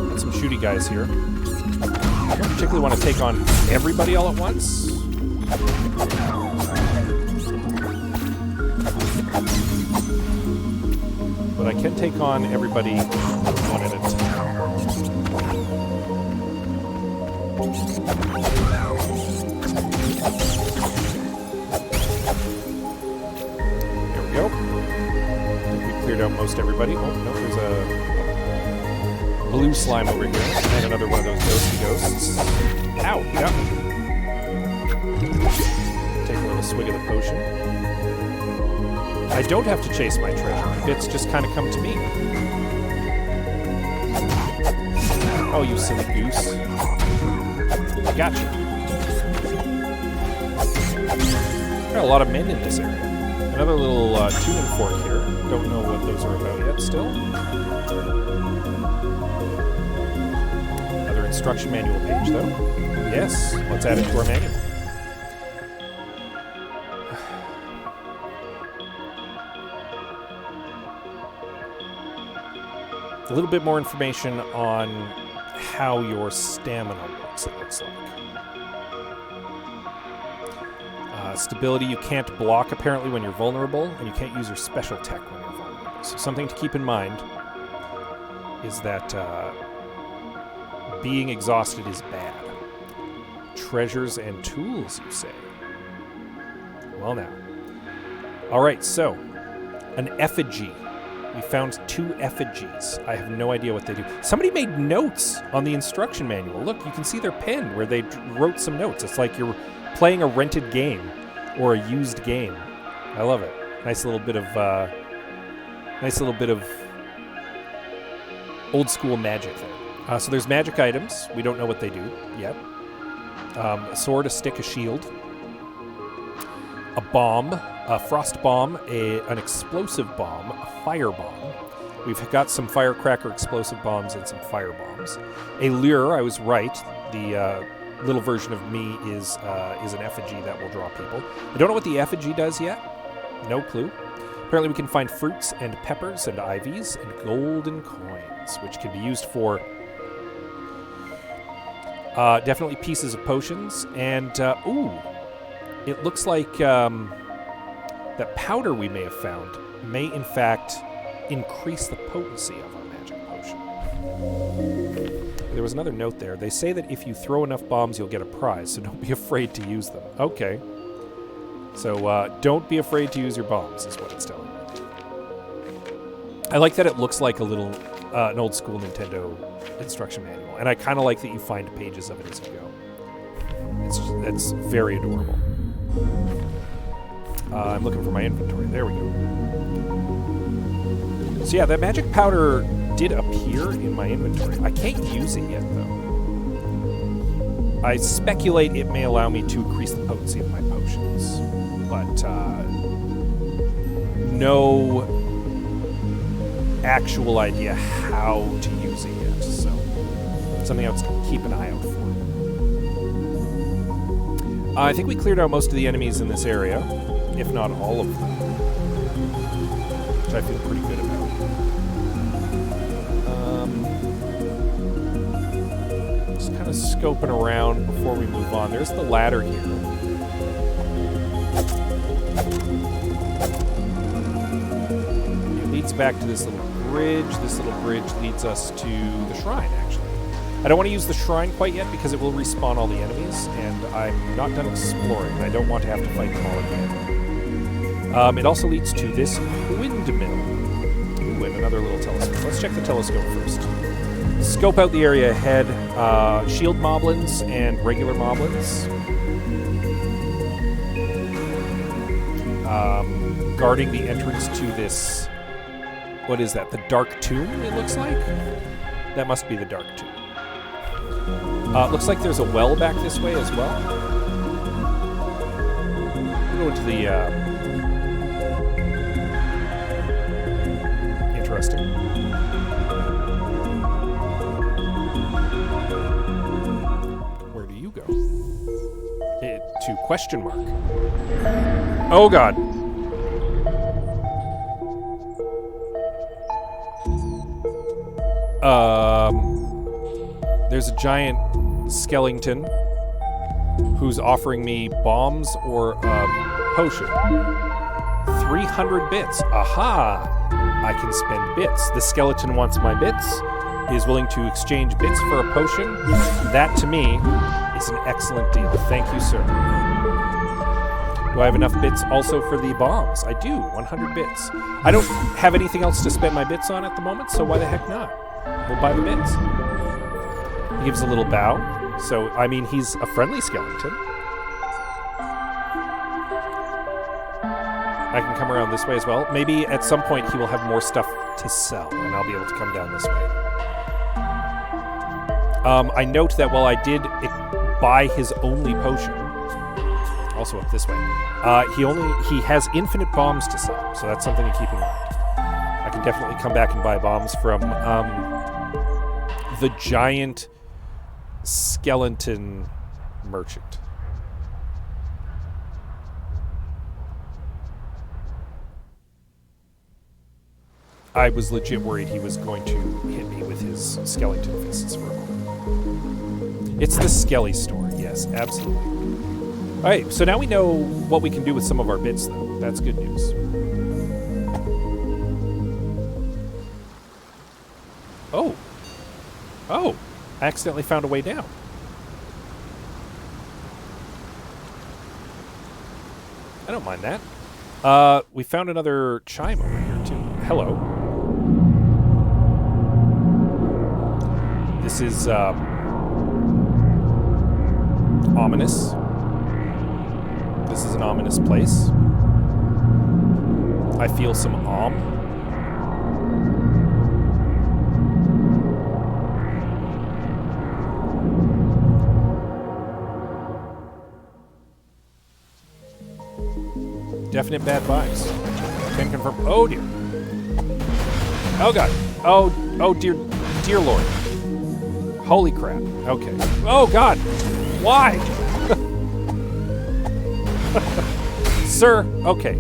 Got some shooty guys here. I don't particularly want to take on everybody all at once. But I can take on everybody one at a time. There we go. I think we cleared out most everybody. Oh, no, there's a blue slime over here. And another one of those ghosty ghosts. Ow, you got me. Take a little swig of the potion. I don't have to chase my treasure. Bits just kind of come to me. Oh, you silly goose. I got you. Got a lot of men in this area. Another little tuning fork here. Don't know what those are about yet still. Another instruction manual page, though. Yes, let's add it to our manual. A little bit more information on how your stamina works, it looks like. Stability, you can't block apparently when you're vulnerable, and you can't use your special tech when you're vulnerable. So something to keep in mind is that being exhausted is bad. Treasures and tools, you say? Well now. Alright, so, an effigy. We found 2 effigies. I have no idea what they do. Somebody made notes on the instruction manual. Look, you can see their pen where they wrote some notes. It's like you're playing a rented game or a used game. I love it. Nice little bit of old school magic there. So there's magic items. We don't know what they do yet. A sword, a stick, a shield, a bomb, a frost bomb, an explosive bomb, a fire bomb. We've got some firecracker explosive bombs and some fire bombs. A lure, I was right. The little version of me is an effigy that will draw people. I don't know what the effigy does yet. No clue. Apparently we can find fruits and peppers and ivies and golden coins, which can be used for definitely pieces of potions. And, it looks like that powder we may have found may, in fact, increase the potency of our magic potion. There was another note there. They say that if you throw enough bombs, you'll get a prize, so don't be afraid to use them. Okay. So, don't be afraid to use your bombs, is what it's telling me. I like that it looks like a little, an old school Nintendo instruction manual, and I kind of like that you find pages of it as you go. It's very adorable. I'm looking for my inventory. There we go. So yeah, that magic powder did appear in my inventory. I can't use it yet, though. I speculate it may allow me to increase the potency of my potions, but no actual idea how to use it yet, so something I have to keep an eye out for. I think we cleared out most of the enemies in this area, if not all of them, which I feel pretty good about. Just kind of scoping around before we move on. There's the ladder here. It leads back to this little bridge. This little bridge leads us to the shrine, actually. I don't want to use the shrine quite yet because it will respawn all the enemies, and I'm not done exploring. I don't want to have to fight them all again. It also leads to this windmill. Ooh, and another little telescope. Let's check the telescope first. Scope out the area ahead. Shield moblins and regular moblins. Guarding the entrance to this... What is that? The Dark Tomb, it looks like? That must be the Dark Tomb. Looks like there's a well back this way as well. Go into the... Interesting. Where do you go? To question mark. Oh, God. There's a giant skeleton who's offering me bombs or a potion. 300 bits. Aha! I can spend bits. The skeleton wants my bits. is willing to exchange bits for a potion, that to me is an excellent deal. Thank you, sir. Do I have enough bits also for the bombs? I do, 100 bits. I don't have anything else to spend my bits on at the moment, so why the heck not? We'll buy the bits. He gives a little bow. So, I mean, he's a friendly skeleton. I can come around this way as well. Maybe at some point he will have more stuff to sell, and I'll be able to come down this way. I note that while I did buy his only potion, also up this way, he has infinite bombs to sell, so that's something to keep in mind. I can definitely come back and buy bombs from the giant skeleton merchant. I was legit worried he was going to hit me with his skeleton fists for a moment. It's the Skelly store, yes, absolutely. Alright, so now we know what we can do with some of our bits, though. That's good news. Oh. Oh, I accidentally found a way down. I don't mind that. We found another chime over here, too. Hello. This is, ominous. This is an ominous place. I feel some Definite bad vibes. Can confirm. Oh dear. Oh god. Oh dear lord. Holy crap. Okay. Oh god. Why? Sir. Okay.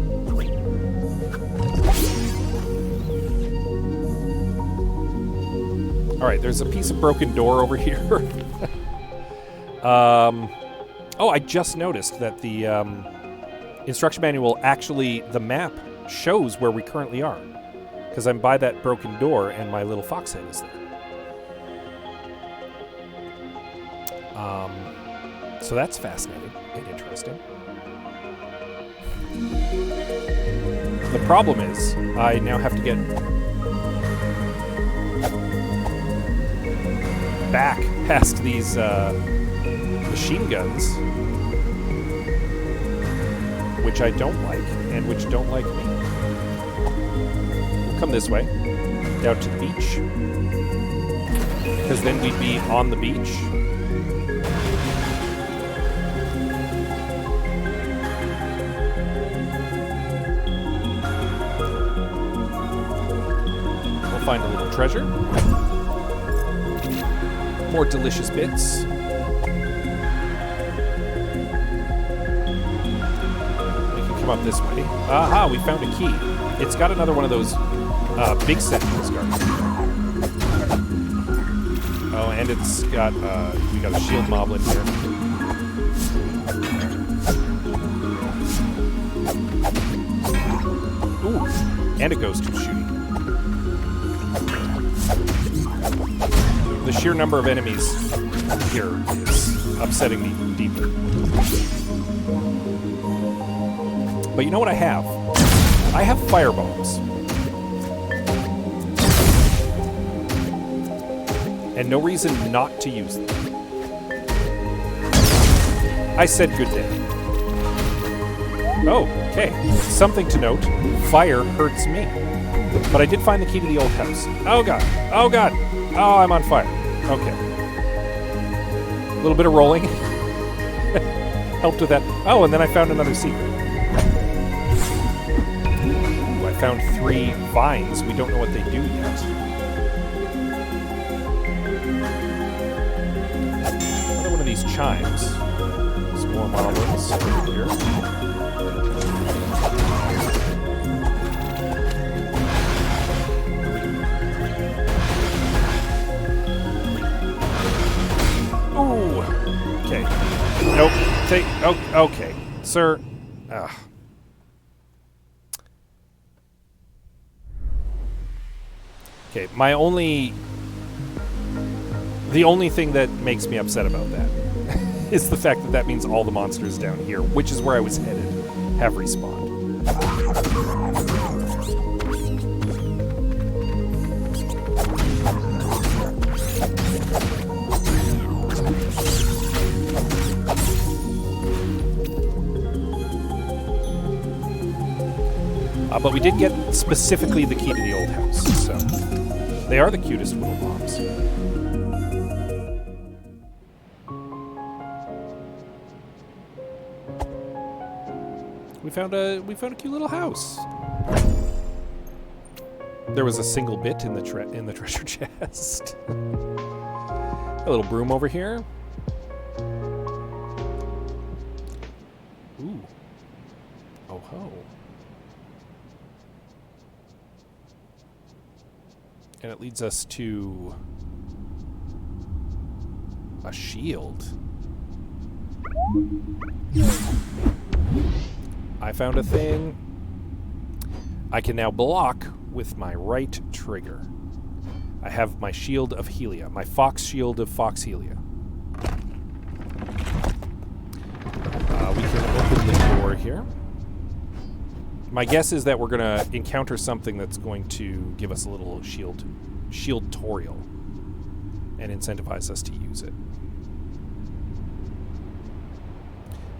All right. There's a piece of broken door over here. Oh, I just noticed that the instruction manual, actually, the map shows where we currently are. Because I'm by that broken door and my little fox head is there. So that's fascinating and interesting. The problem is, I now have to get back past these machine guns, which I don't like, and which don't like me. We'll come this way, down to the beach, because then we'd be on the beach. We'll find a little treasure. More delicious bits. Up this way. Aha, we found a key. It's got another one of those big sentinels guards. Oh, and it's got, we got a shield moblin here. Ooh, and a ghost who's shooting. The sheer number of enemies here is upsetting me deeply. But you know what I have? I have firebombs. And no reason not to use them. I said good day. Oh, okay. Something to note. Fire hurts me. But I did find the key to the old house. Oh god. Oh god. Oh, I'm on fire. Okay. A little bit of rolling. Helped with that. Oh, and then I found another secret. Found 3 vines. We don't know what they do yet. Another one of these chimes. Some more moblins over here. Ooh. Okay. Nope. Okay. Sir. Ugh. Okay, my only The only thing that makes me upset about that is the fact that that means all the monsters down here, which is where I was headed, have respawned. But we did get specifically the key to the old house, so they are the cutest little mobs. We found a cute little house. There was a single bit in the treasure chest. A little broom over here. Ooh. Oh ho. And it leads us to a shield. I found a thing. I can now block with my right trigger. I have my shield of Helia, my fox shield of Fox Helia. We can open the door here. My guess is that we're going to encounter something that's going to give us a little shield tutorial and incentivize us to use it.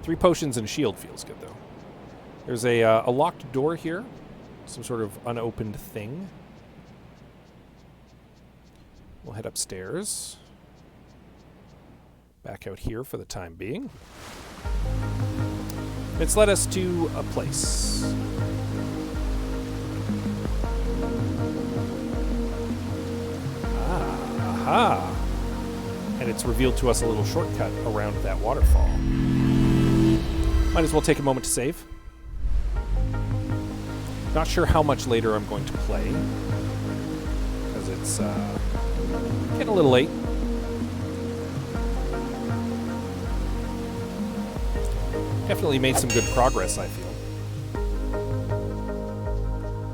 3 potions and a shield feels good, though. There's a locked door here, some sort of unopened thing. We'll head upstairs. Back out here for the time being. It's led us to a place. Aha! And it's revealed to us a little shortcut around that waterfall. Might as well take a moment to save. Not sure how much later I'm going to play, because it's getting a little late. Definitely made some good progress, I feel.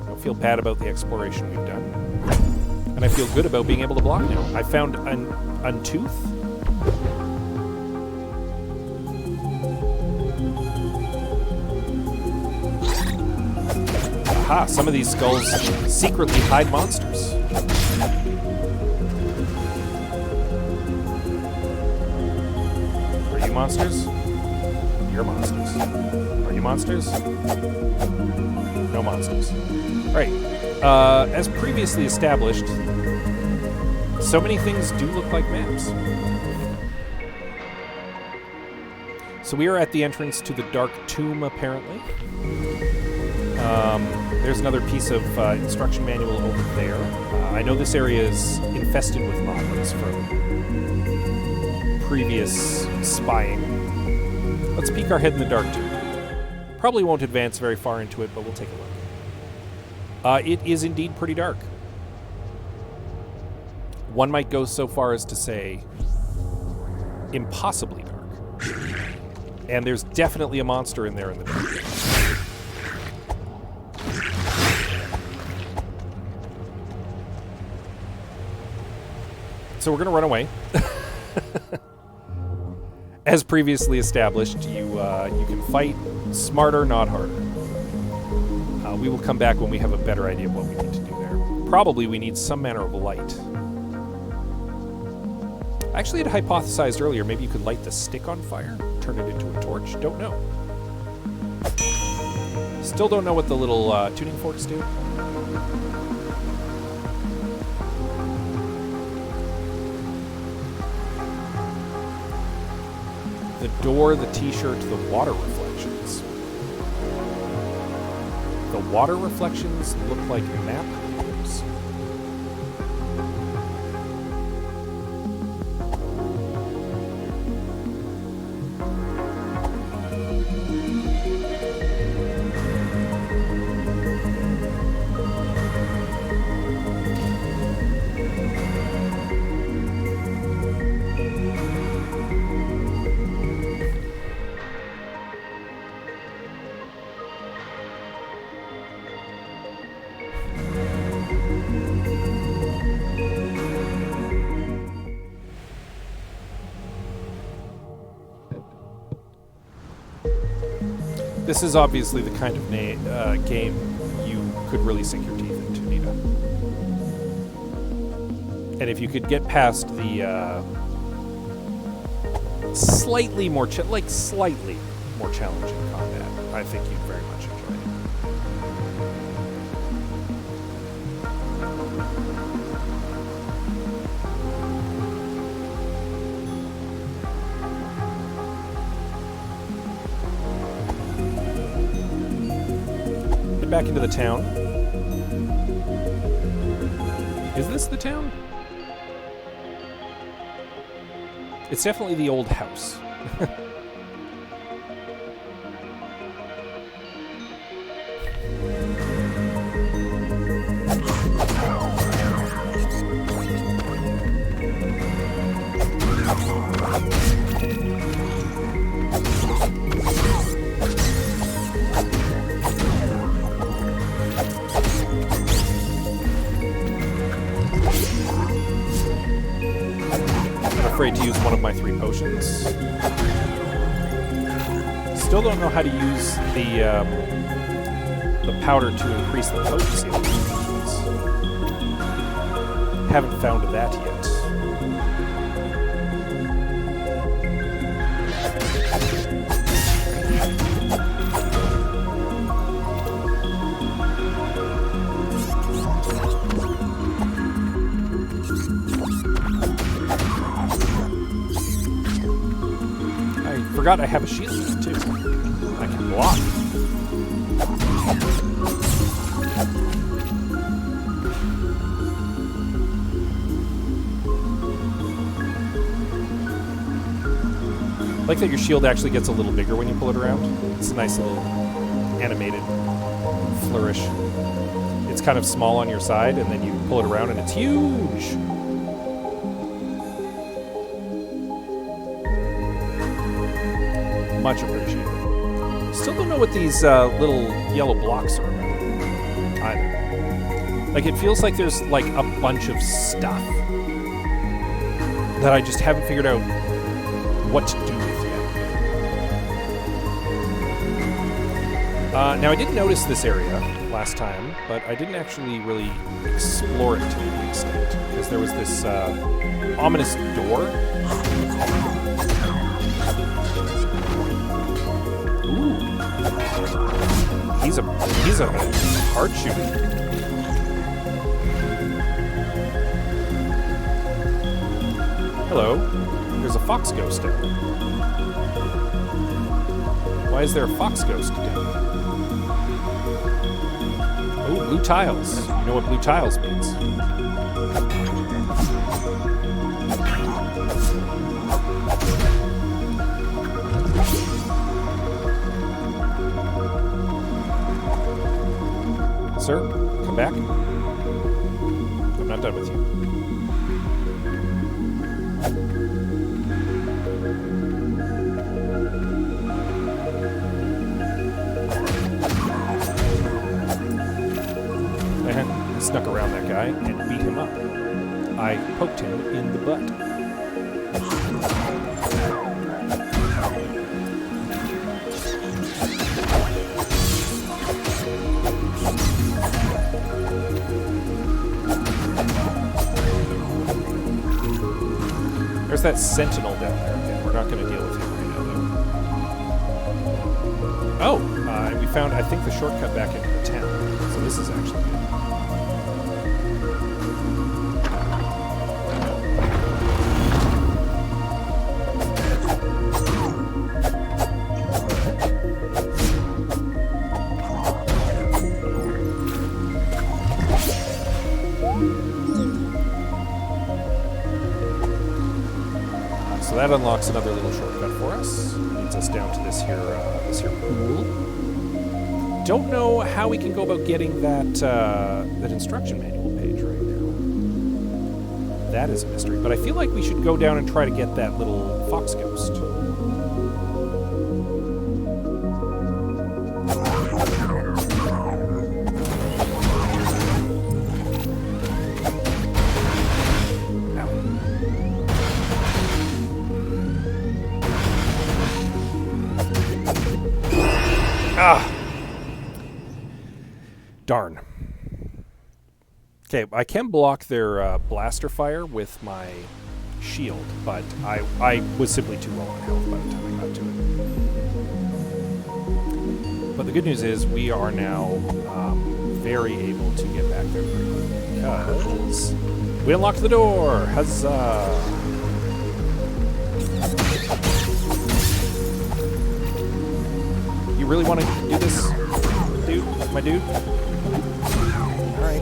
Don't feel bad about the exploration we've done. And I feel good about being able to block now. I found an untooth. Aha, some of these skulls secretly hide monsters. Are you monsters? You're monsters. Are you monsters? No monsters. Alright. As previously established, so many things do look like maps. So we are at the entrance to the Dark Tomb, apparently. There's another piece of instruction manual over there. I know this area is infested with moblins from previous spying. Let's peek our head in the Dark Tomb. Probably won't advance very far into it, but we'll take a look. It is indeed pretty dark. One might go so far as to say impossibly dark. And there's definitely a monster in there in the dark. So we're going to run away. As previously established, you can fight smarter, not harder. We will come back when we have a better idea of what we need to do there. Probably we need some manner of light. I actually had hypothesized earlier maybe you could light the stick on fire, turn it into a torch. Don't know. Still don't know what the little tuning forks do. The door, the t-shirt, the water reflections. The water reflections look like map clues. This is obviously the kind of game you could really sink your teeth into, Nita. And if you could get past the slightly more challenging combat, I think you'd very much enjoy it. Get back into the town. Is this the town? It's definitely the old house. Afraid to use one of my 3 potions. Still don't know how to use the powder to increase the potency of the potions. Haven't found that yet. Forgot I have a shield too. I can block. I like that your shield actually gets a little bigger when you pull it around. It's a nice little animated flourish. It's kind of small on your side, and then you pull it around and it's huge. Much appreciated. Still don't know what these little yellow blocks are about either. Like, it feels like there's like a bunch of stuff that I just haven't figured out what to do with yet. Now, I did notice this area last time, but I didn't actually really explore it to any extent because there was this ominous door. He's a hard shooter. Hello. There's a fox ghost down there. Why is there a fox ghost down there? Oh, blue tiles. You know what blue tiles means. Sir, come back. I'm not done with you. And I snuck around that guy and beat him up. I poked him in the butt. There's that sentinel down there again. We're not going to deal with him right now, though. Oh, and we found, I think, the shortcut back into the town. So this is actually good. So that unlocks another little shortcut for us. Leads us down to this here pool. Don't know how we can go about getting that instruction manual page right now. That is a mystery. But I feel like we should go down and try to get that little fox ghost. Ah! Darn. Okay, I can block their blaster fire with my shield, but I was simply too low on health by the time I got to it. But the good news is we are now very able to get back there pretty quickly because we unlocked the door! Huzzah! You really want to do this, dude? My dude? Alright.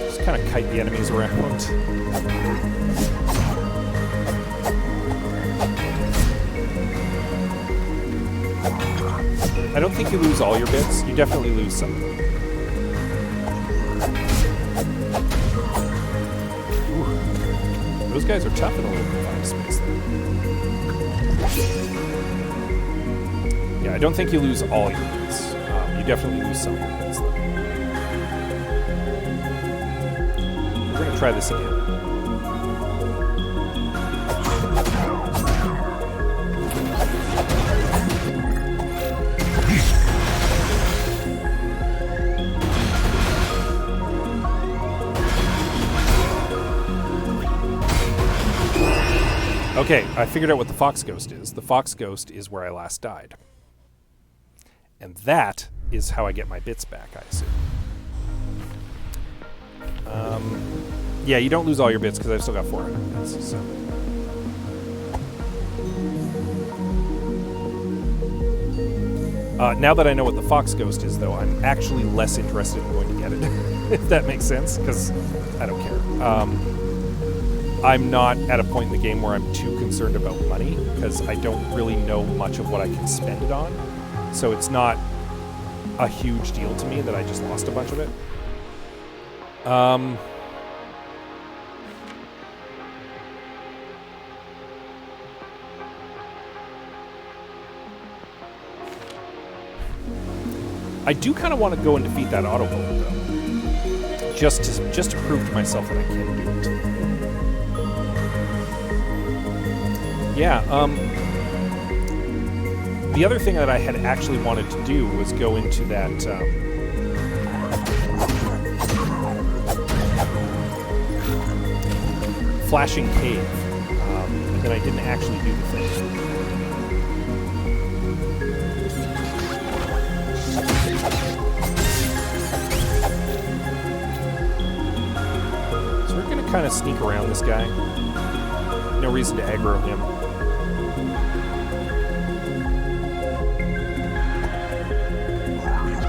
Just kind of kite the enemies around. I don't think you lose all your bits. You definitely lose some. Ooh. Those guys are tough in a little confined space there. Yeah, I don't think you lose all your bits. You definitely lose some of your bits, though. We're going to try this again. Okay, I figured out what the Fox Ghost is. The Fox Ghost is where I last died. And that is how I get my bits back, I assume. Yeah, you don't lose all your bits because I've still got 400 bits, so... now that I know what the Fox Ghost is, though, I'm actually less interested in going to get it, if that makes sense, because I don't care. I'm not at a point in the game where I'm too concerned about money, because I don't really know much of what I can spend it on. So it's not a huge deal to me that I just lost a bunch of it. I do kind of want to go and defeat that auto bullet, though. Just to prove to myself that I can do it. Yeah, the other thing that I had actually wanted to do was go into that, flashing cave, and then I didn't actually do the thing. So we're going to kind of sneak around this guy. No reason to aggro him.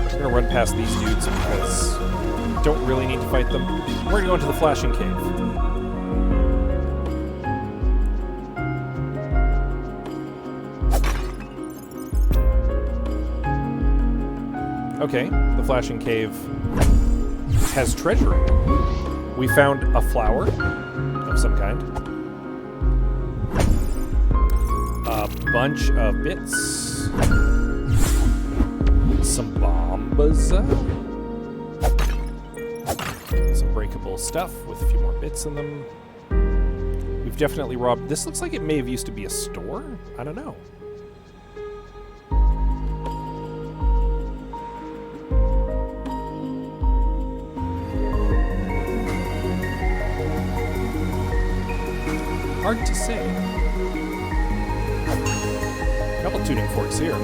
I'm going to run past these dudes because I don't really need to fight them. We're going to go into the flashing cave. Okay, the flashing cave has treasure in it. We found a flower of some kind. A bunch of bits. Some bombas. Some breakable stuff with a few more bits in them. We've definitely robbed... This looks like it may have used to be a store? I don't know. Hard to say. A couple tuning forks here.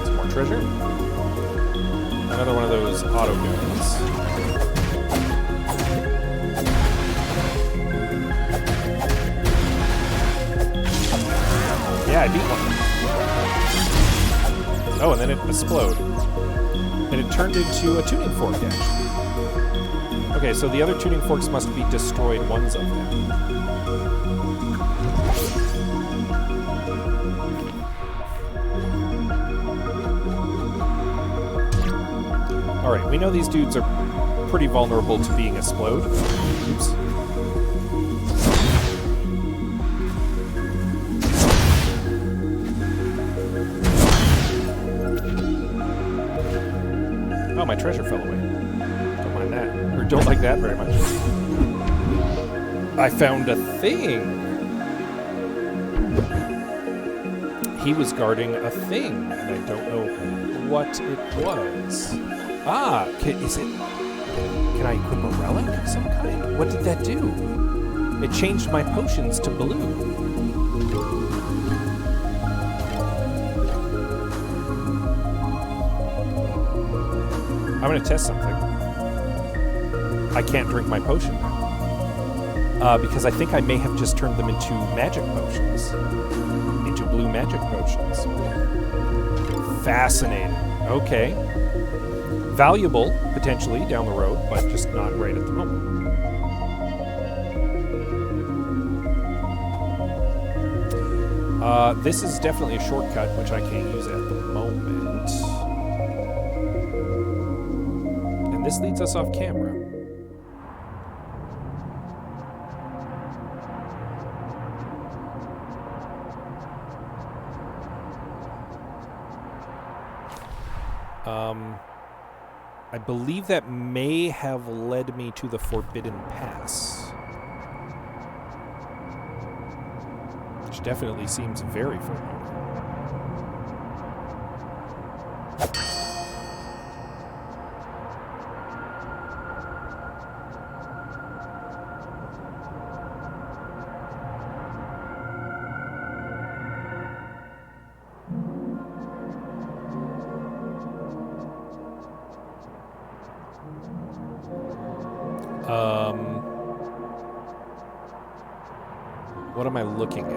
Some more treasure. Another one of those auto guns. Yeah, I beat one. Oh, and then it exploded. And it turned into a tuning fork, actually. Okay, so the other tuning forks must be destroyed ones of them. Alright, we know these dudes are pretty vulnerable to being explode. Oops. Oh, my treasure fell away. Don't mind that. Or don't like that very much. I found a thing! He was guarding a thing, and I don't know what it was. Ah, is it... Can I equip a relic of some kind? What did that do? It changed my potions to blue. I'm going to test something. I can't drink my potion now. Because I think I may have just turned them into magic potions. Into blue magic potions. Fascinating. Okay. Valuable, potentially, down the road, but just not right at the moment. This is definitely a shortcut, which I can't use at the moment. And this leads us off camera. I believe that may have led me to the Forbidden Pass. Which definitely seems very familiar. What am I looking at?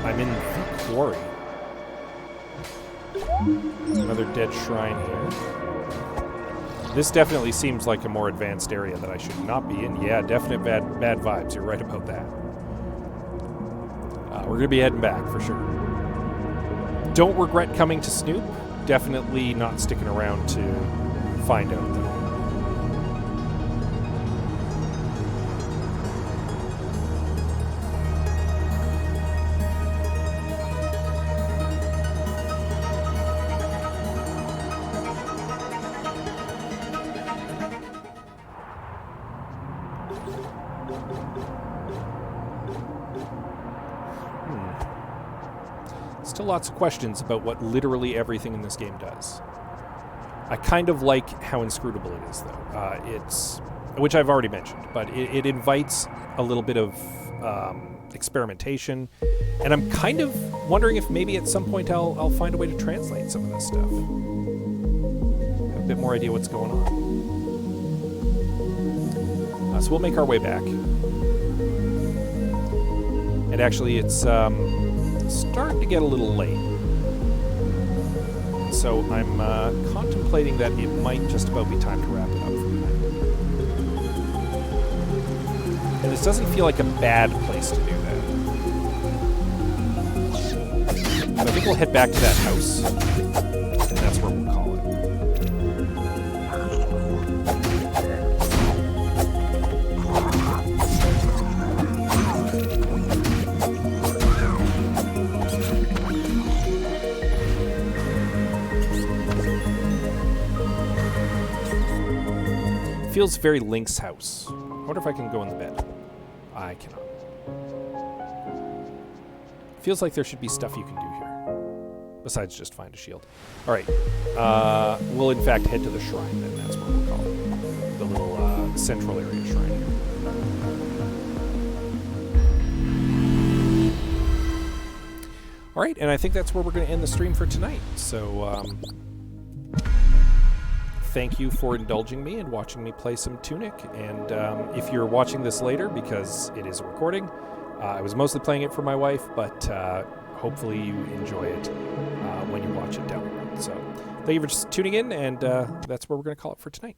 I'm in the quarry. Another dead shrine here. This definitely seems like a more advanced area that I should not be in. Yeah, definite bad vibes. You're right about that. We're going to be heading back for sure. Don't regret coming to Snoop. Definitely not sticking around to find out though. Still lots of questions about what literally everything in this game does. I kind of like how inscrutable it is, though. It's, which I've already mentioned, but it invites a little bit of experimentation, and I'm kind of wondering if maybe at some point I'll find a way to translate some of this stuff. Have a bit more idea what's going on. So we'll make our way back. And actually, it's starting to get a little late. So I'm contemplating that it might just about be time to wrap it up for tonight. And this doesn't feel like a bad place to do that. So I think we'll head back to that house. And that's where we'll call it. Feels very Link's house. I wonder if I can go in the bed. I cannot. Feels like there should be stuff you can do here. Besides just find a shield. Alright. We'll in fact head to the shrine then. That's what we'll call it. The little central area shrine here. All right, and I think that's where we're going to end the stream for tonight. So thank you for indulging me and watching me play some Tunic. And if you're watching this later, because it is a recording, I was mostly playing it for my wife, but hopefully you enjoy it when you watch it down the road. So thank you for just tuning in, and that's where we're going to call it for tonight.